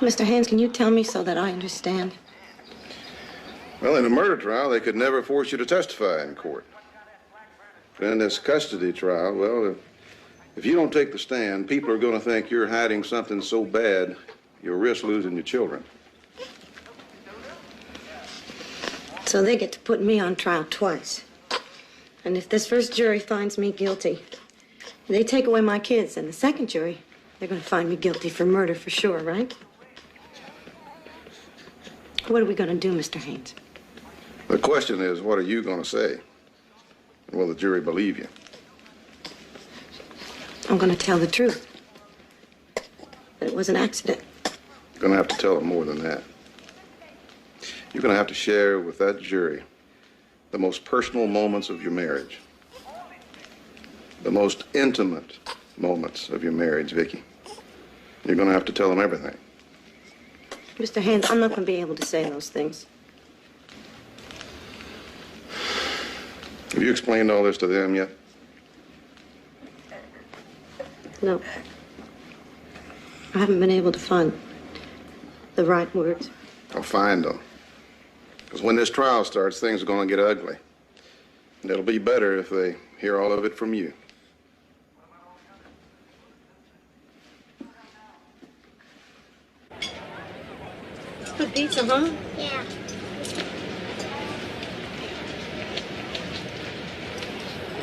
S6: Mr. Haynes, can you tell me so that I understand?
S20: Well, in a murder trial, they could never force you to testify in court. But in this custody trial, well, if you don't take the stand, people are going to think you're hiding something so bad, you'll risk losing your children.
S6: So they get to put me on trial twice. And if this first jury finds me guilty, they take away my kids, and the second jury, they're going to find me guilty for murder for sure, right? What are we going to do, Mr. Haynes?
S20: The question is, what are you going to say? And will the jury believe you?
S6: I'm going to tell the truth. That it was an accident.
S20: You're going to have to tell them more than that. You're going to have to share with that jury the most personal moments of your marriage. The most intimate moments of your marriage, Vickie. You're going to have to tell them everything.
S6: Mr. Haynes, I'm not going to be able to say those things.
S20: Have you explained all this to them yet?
S6: No. I haven't been able to find the right words.
S20: I'll find them. Because when this trial starts, things are going to get ugly. And it'll be better if they hear all of it from you.
S6: Good pizza, huh?
S7: Yeah.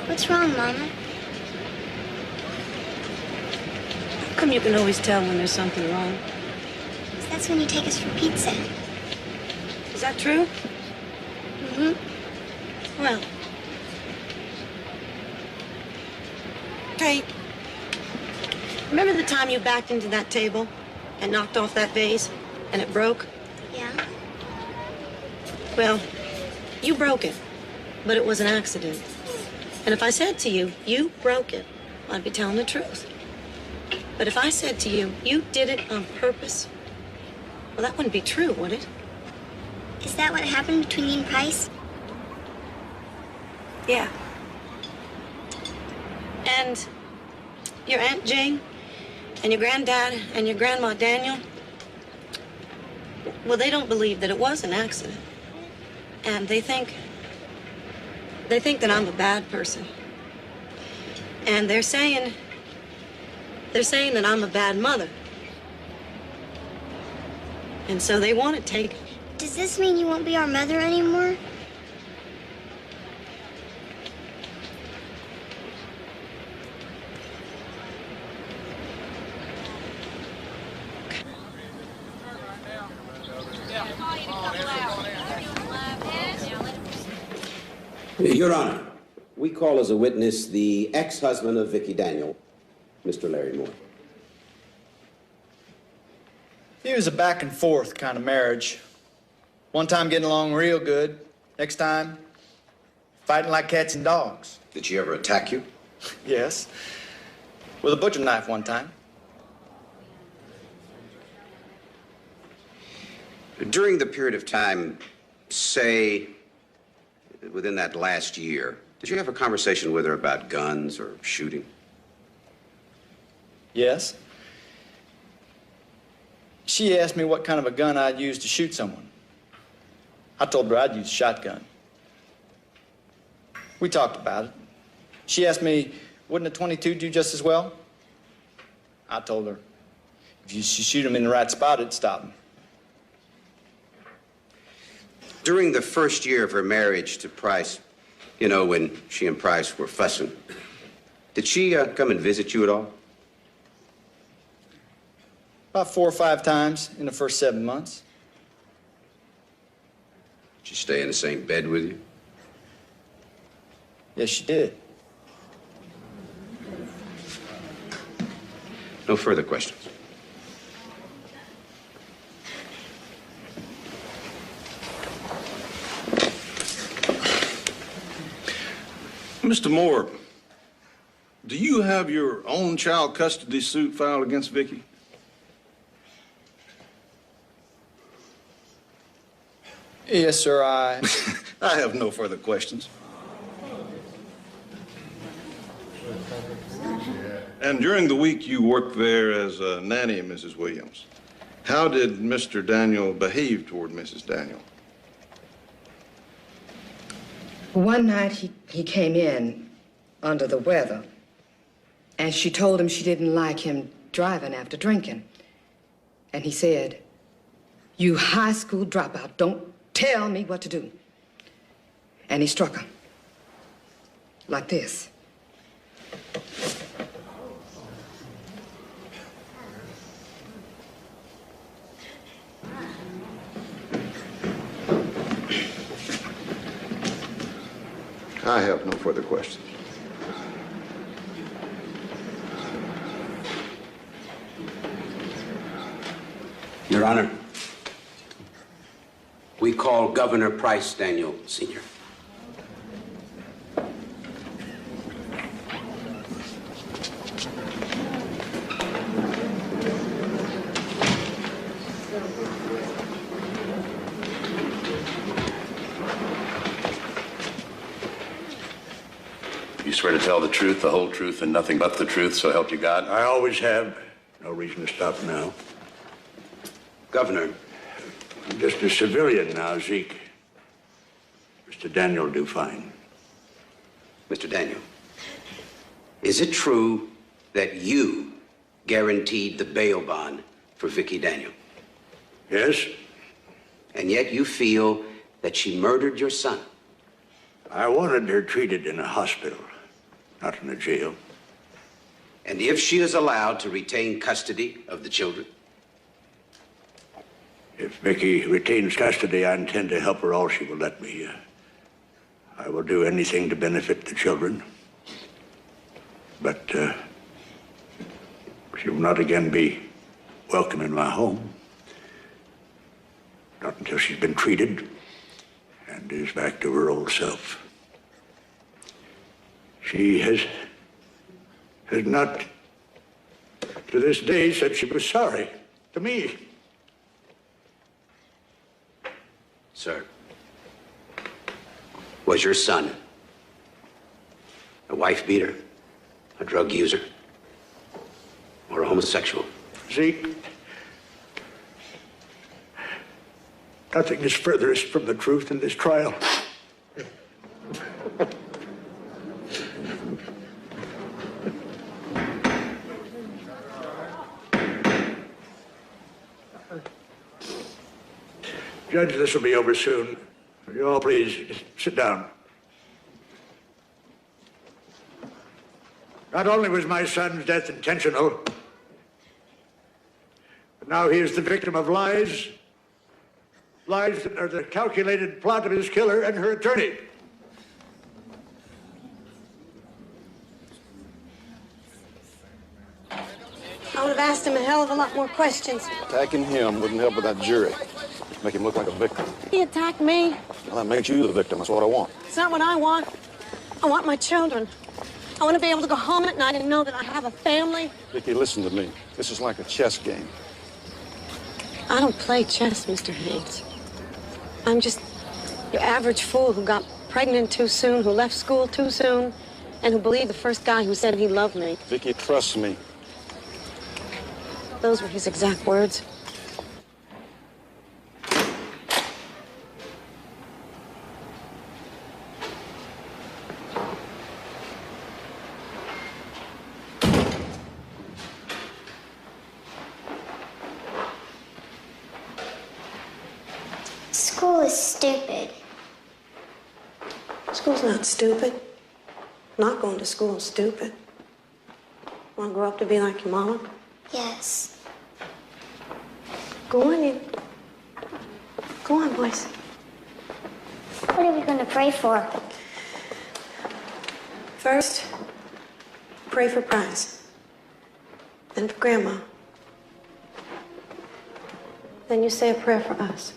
S7: What's wrong, Mama?
S6: How come you can always tell when there's something wrong?
S7: That's when you take us for pizza.
S6: Is that true?
S7: Mm-hmm.
S6: Well. Kate, remember the time you backed into that table and knocked off that vase and it broke?
S7: Yeah.
S6: Well, you broke it, but it was an accident. And if I said to you, you broke it, I'd be telling the truth. But if I said to you, you did it on purpose, well, that wouldn't be true, would it?
S7: Is that what happened between you and Price?
S6: Yeah. And your Aunt Jane and your granddad and your grandma Daniel, well, they don't believe that it was an accident. And they think that I'm a bad person. And they're saying that I'm a bad mother. And so they want to take.
S7: Does this mean you won't be our mother anymore?
S19: Your Honor, we call as a witness the ex-husband of Vickie Daniel, Mr. Larry Moore.
S8: It was a back and forth kind of marriage. One time getting along real good. Next time, fighting like cats and dogs.
S19: Did she ever attack you?
S8: Yes. With a butcher knife one time.
S19: During the period of time, say, within that last year, did you have a conversation with her about guns or shooting?
S8: Yes. She asked me what kind of a gun I'd use to shoot someone. I told her I'd use a shotgun. We talked about it. She asked me, wouldn't a .22 do just as well? I told her, if you shoot him in the right spot, it'd stop him.
S19: During the first year of her marriage to Price, you know, when she and Price were fussing, did she come and visit you at all?
S8: About 4 or 5 times in the first 7 months.
S19: Did she stay in the same bed with you?
S8: Yes, she did.
S19: No further questions.
S20: Mr. Moore, do you have your own child custody suit filed against Vickie?
S8: Yes, sir, I
S20: have no further questions. And during the week you worked there as a nanny, Mrs. Williams, how did Mr. Daniel behave toward Mrs. Daniel?
S21: One night he came in under the weather, and she told him she didn't like him driving after drinking. And he said, "You high school dropout, don't tell me what to do." And he struck her like this.
S20: I have no further questions.
S19: Your Honor, we call Governor Price Daniel, Sr.
S14: You swear to tell the truth, the whole truth, and nothing but the truth, so help you God?
S22: I always have. No reason to stop now.
S19: Governor.
S22: I'm just a civilian now, Zeke. Mr. Daniel do fine.
S19: Mr. Daniel, is it true that you guaranteed the bail bond for Vickie Daniel?
S22: Yes.
S19: And yet you feel that she murdered your son?
S22: I wanted her treated in a hospital, not in a jail.
S19: And if she is allowed to retain custody of the children?
S22: If Vickie retains custody, I intend to help her all she will let me. I will do anything to benefit the children. But she will not again be welcome in my home. Not until she's been treated and is back to her old self. She has not, to this day, said she was sorry to me.
S19: Sir, was your son a wife beater, a drug user, or a homosexual?
S22: Zeke, nothing is furthest from the truth in this trial. Judge, this will be over soon. Will you all please sit down? Not only was my son's death intentional, but now he is the victim of lies. Lies that are the calculated plot of his killer and her attorney.
S6: I would have asked him a hell of a lot more questions.
S20: Attacking him wouldn't help with that jury. Make him look like a victim.
S6: He attacked me.
S20: Well, that makes you the victim. That's what I want.
S6: It's not what I want. I want my children. I want to be able to go home at night and know that I have a family.
S20: Vickie, listen to me. This is like a chess game.
S6: I don't play chess, Mr. Haynes. I'm just your average fool who got pregnant too soon, who left school too soon, and who believed the first guy who said he loved me.
S20: Vickie, trust me.
S6: Those were his exact words.
S7: School is stupid.
S6: School's not stupid. Not going to school is stupid. Want to grow up to be like your mama?
S7: Yes.
S6: Go on, you. Go on, boys.
S7: What are we going to pray for?
S6: First, pray for Prize. Then for Grandma. Then you say a prayer for us.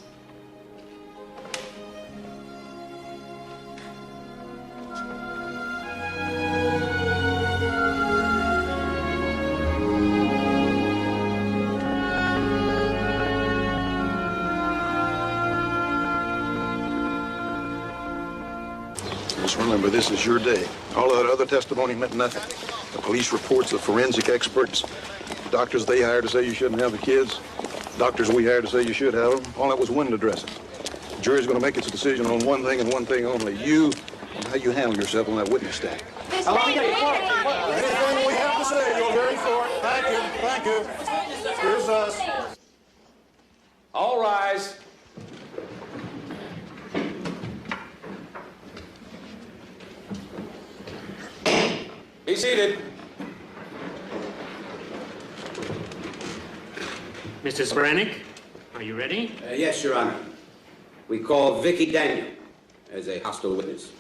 S20: Just remember, this is your day. All of that other testimony meant nothing. The police reports, the forensic experts, the doctors they hired to say you shouldn't have the kids, doctors we hired to say you should have them, all that was window dressing. The jury's going to make its decision on one thing and one thing only: you and how you handle yourself on that witness stand.
S10: Anything we have to say, you're very for it. Thank you, thank you. Here's us.
S1: All rise. Be seated.
S3: Mrs. Brannick, are you ready?
S19: Yes, Your Honor. We call Vickie Daniel as a hostile witness.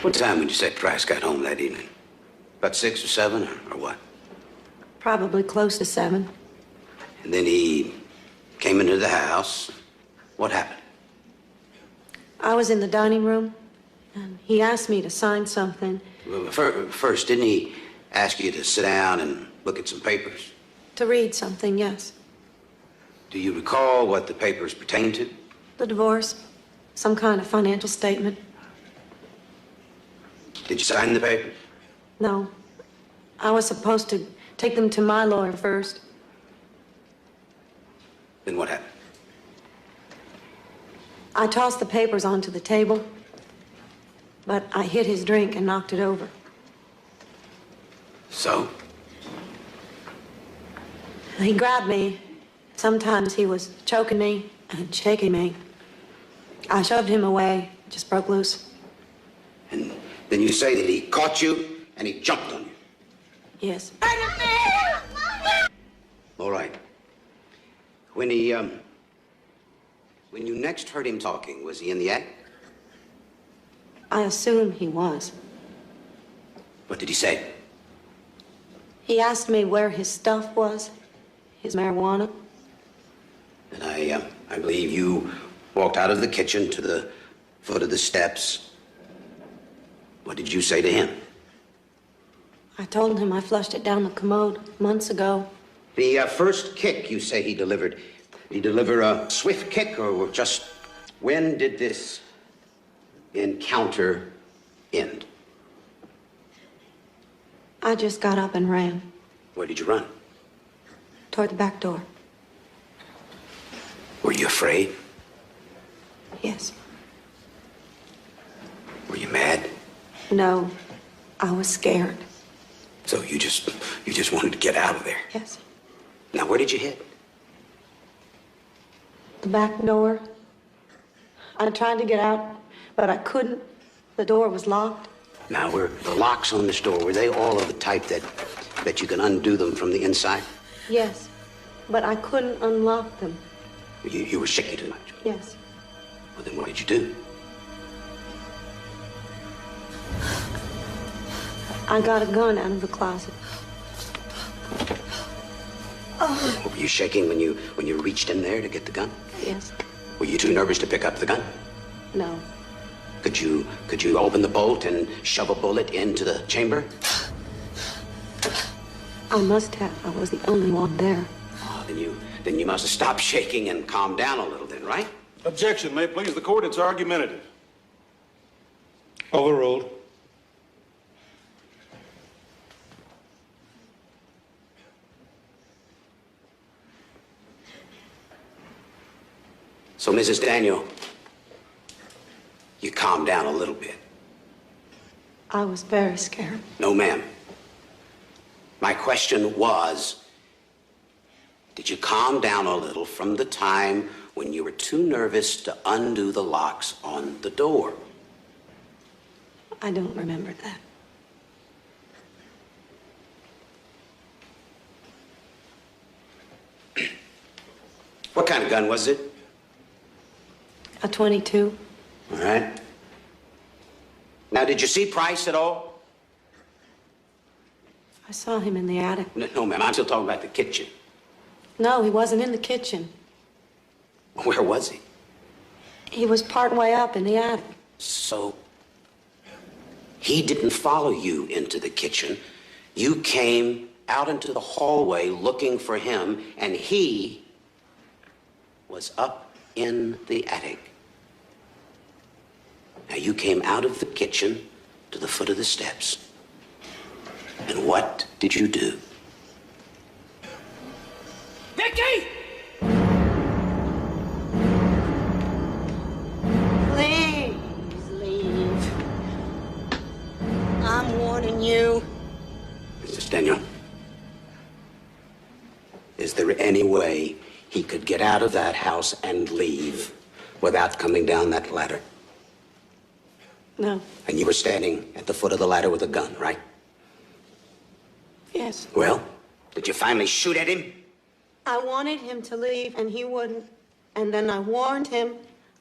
S19: What time would you say Price got home that evening? About 6 or 7 or what?
S6: Probably close to 7.
S19: And then he came into the house. What happened?
S6: I was in the dining room, and he asked me to sign something.
S19: Well, first, didn't he ask you to sit down and look at some papers?
S6: To read something, yes.
S19: Do you recall what the papers pertain to?
S6: The divorce, some kind of financial statement.
S19: Did you sign the papers?
S6: No. I was supposed to take them to my lawyer first.
S19: Then what happened?
S6: I tossed the papers onto the table, but I hit his drink and knocked it over.
S19: So?
S6: He grabbed me. Sometimes he was choking me and shaking me. I shoved him away, just broke loose.
S19: And then you say that he caught you and he jumped on you?
S6: Yes.
S19: All right. When you next heard him talking, was he in the act?
S6: I assume he was.
S19: What did he say?
S6: He asked me where his stuff was, his marijuana.
S19: And I believe you walked out of the kitchen to the foot of the steps. What did you say to him?
S6: I told him I flushed it down the commode months ago.
S19: The first kick you say he delivered, did he deliver a swift kick or just when did this encounter end?
S6: I just got up and ran.
S19: Where did you run?
S6: Toward the back door.
S19: Were you afraid?
S6: Yes.
S19: Were you mad?
S6: No, I was scared.
S19: So you just wanted to get out of there?
S6: Yes.
S19: Now, where did you hit?
S6: The back door. I tried to get out, but I couldn't. The door was locked.
S19: Now, were the locks on this door, were they all of the type that you can undo them from the inside?
S6: Yes, but I couldn't unlock them.
S19: You were shaky too much?
S6: Yes.
S19: Well, then what did you do?
S6: I got a gun out of the closet.
S19: Were you shaking when you reached in there to get the gun?
S6: Yes.
S19: Were you too nervous to pick up the gun?
S6: No.
S19: Could you open the bolt and shove a bullet into the chamber?
S6: I must have. I was the only one there.
S19: Oh, then you must have stopped shaking and calmed down a little then, right?
S20: Objection, may it please the court, it's argumentative.
S10: Overruled.
S19: So, Mrs. Daniel, you calm down a little bit.
S6: I was very scared.
S19: No, ma'am. My question was, did you calm down a little from the time when you were too nervous to undo the locks on the door?
S6: I don't remember that.
S19: What kind of gun was it?
S6: A 22.
S19: All right. Now, did you see Price at all?
S6: I saw him in the attic.
S19: No, ma'am. I'm still talking about the kitchen.
S6: No, he wasn't in the kitchen.
S19: Where was he?
S6: He was part way up in the attic.
S19: So, he didn't follow you into the kitchen. You came out into the hallway looking for him, and he was up in the attic. Now, you came out of the kitchen to the foot of the steps. And what did you do?
S13: Vickie!
S6: Please leave. I'm warning you.
S19: Mrs. Daniel, is there any way he could get out of that house and leave without coming down that ladder?
S6: No.
S19: And you were standing at the foot of the ladder with a gun, right?
S6: Yes.
S19: Well, did you finally shoot at him?
S6: I wanted him to leave, and he wouldn't. And then I warned him.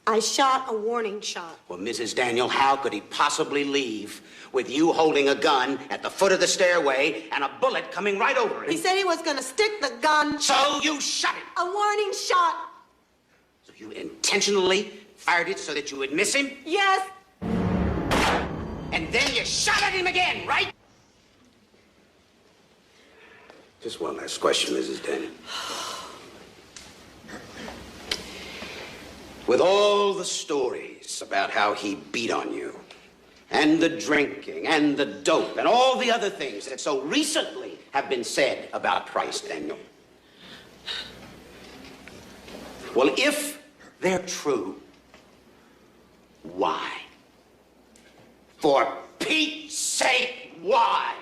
S6: I shot a warning shot.
S19: Well, Mrs. Daniel, how could he possibly leave with you holding a gun at the foot of the stairway and a bullet coming right over him?
S6: He said he was going to stick the gun.
S19: So you shot him?
S6: A warning shot.
S19: So you intentionally fired it so that you would miss him?
S6: Yes.
S19: And then you shot at him again, right? Just one last question, Mrs. Daniel. With all the stories about how he beat on you, and the drinking, and the dope, and all the other things that so recently have been said about Price, Daniel. Well, if they're true, why? For Pete's sake, why?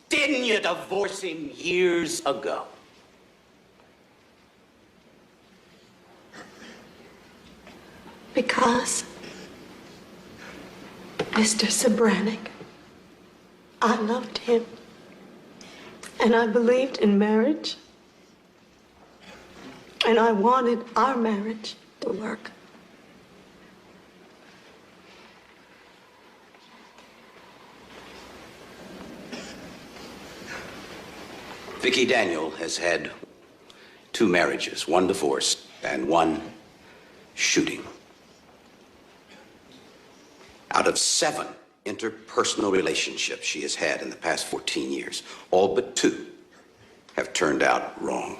S19: Didn't you divorce him years ago?
S6: Because, Mr. Sobranik, I loved him. And I believed in marriage. And I wanted our marriage to work.
S19: Vickie Daniel has had 2 marriages, 1 divorce, and 1 shooting. Out of 7 interpersonal relationships she has had in the past 14 years, all but 2 have turned out wrong.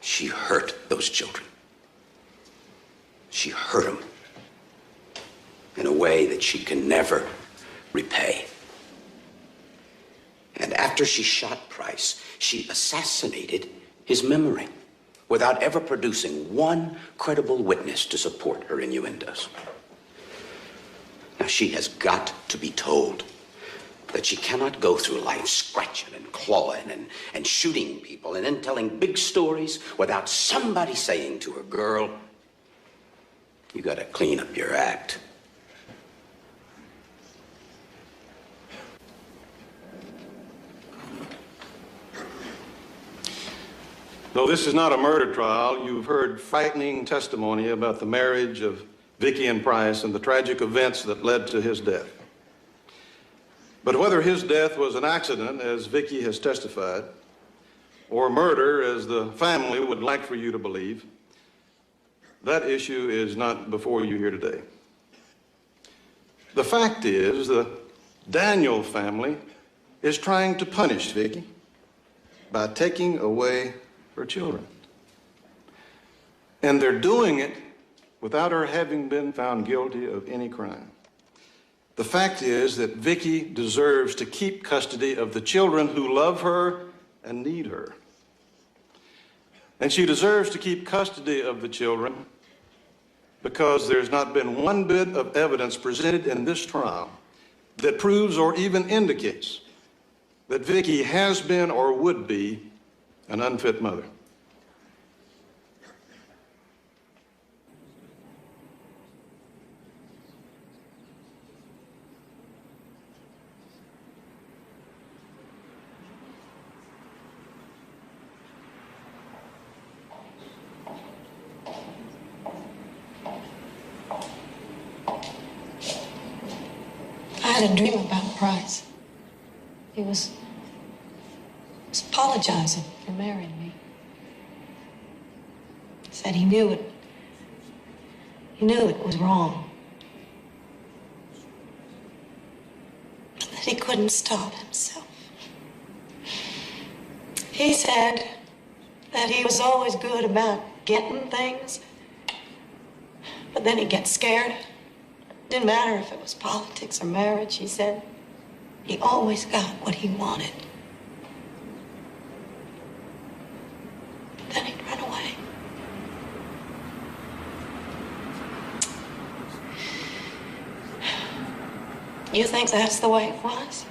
S19: She hurt those children. She hurt them in a way that she can never repay. And after she shot Price, she assassinated his memory without ever producing 1 credible witness to support her innuendos. Now, she has got to be told that she cannot go through life scratching and clawing and shooting people and then telling big stories without somebody saying to her, girl, you gotta clean up your act.
S20: Though this is not a murder trial, you've heard frightening testimony about the marriage of Vickie and Price and the tragic events that led to his death. But whether his death was an accident, as Vickie has testified, or murder, as the family would like for you to believe, that issue is not before you here today. The fact is, the Daniel family is trying to punish Vickie by taking away her children. And they're doing it without her having been found guilty of any crime. The fact is that Vickie deserves to keep custody of the children who love her and need her. And she deserves to keep custody of the children because there's not been one bit of evidence presented in this trial that proves or even indicates that Vickie has been or would be an unfit mother.
S6: I had a dream about Price. He was apologizing for marrying me. He said he knew it. He knew it was wrong. But that he couldn't stop himself. He said that he was always good about getting things, but then he'd get scared. Didn't matter if it was politics or marriage, he said. He always got what he wanted. Then he'd run away. You think that's the way it was?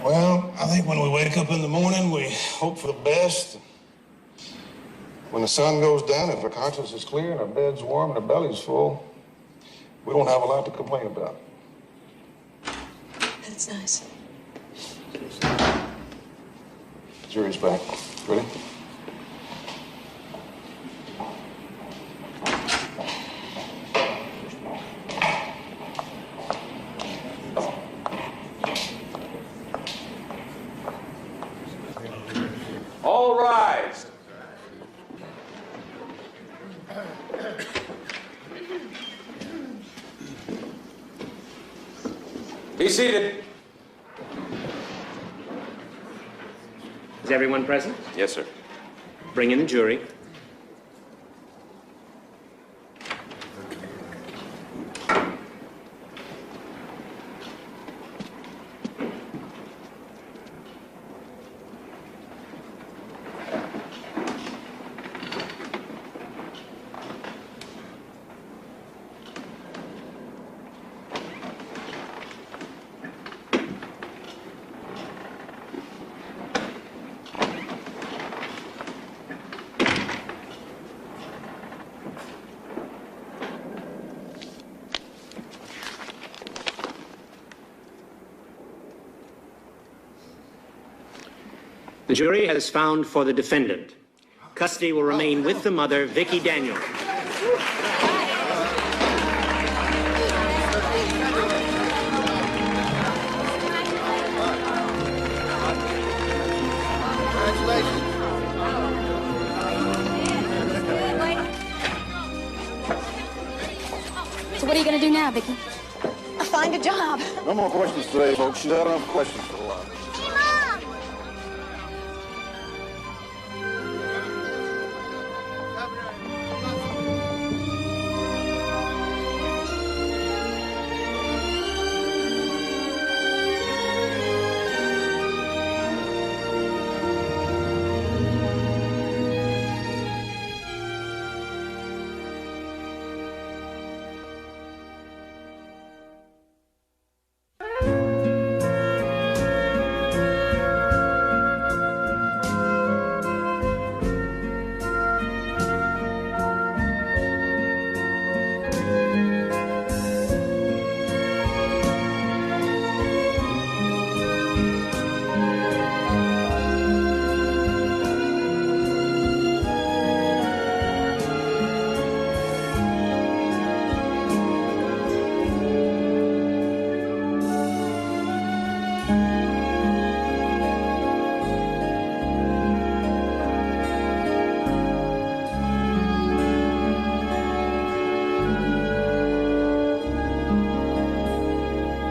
S10: Well, I think when we wake up in the morning, we hope for the best. When the sun goes down, if our conscience is clear and our bed's warm and our belly's full, we don't have a lot to complain about.
S6: That's nice.
S10: Jury's back. Ready?
S1: All rise. Be seated.
S3: Is everyone present?
S17: Yes, sir.
S3: Bring in the jury. The jury has found for the defendant. Custody will remain with the mother, Vickie Daniel.
S11: So what are you going to do now, Vickie?
S6: Find a job.
S10: No more questions today, folks. She's had enough questions for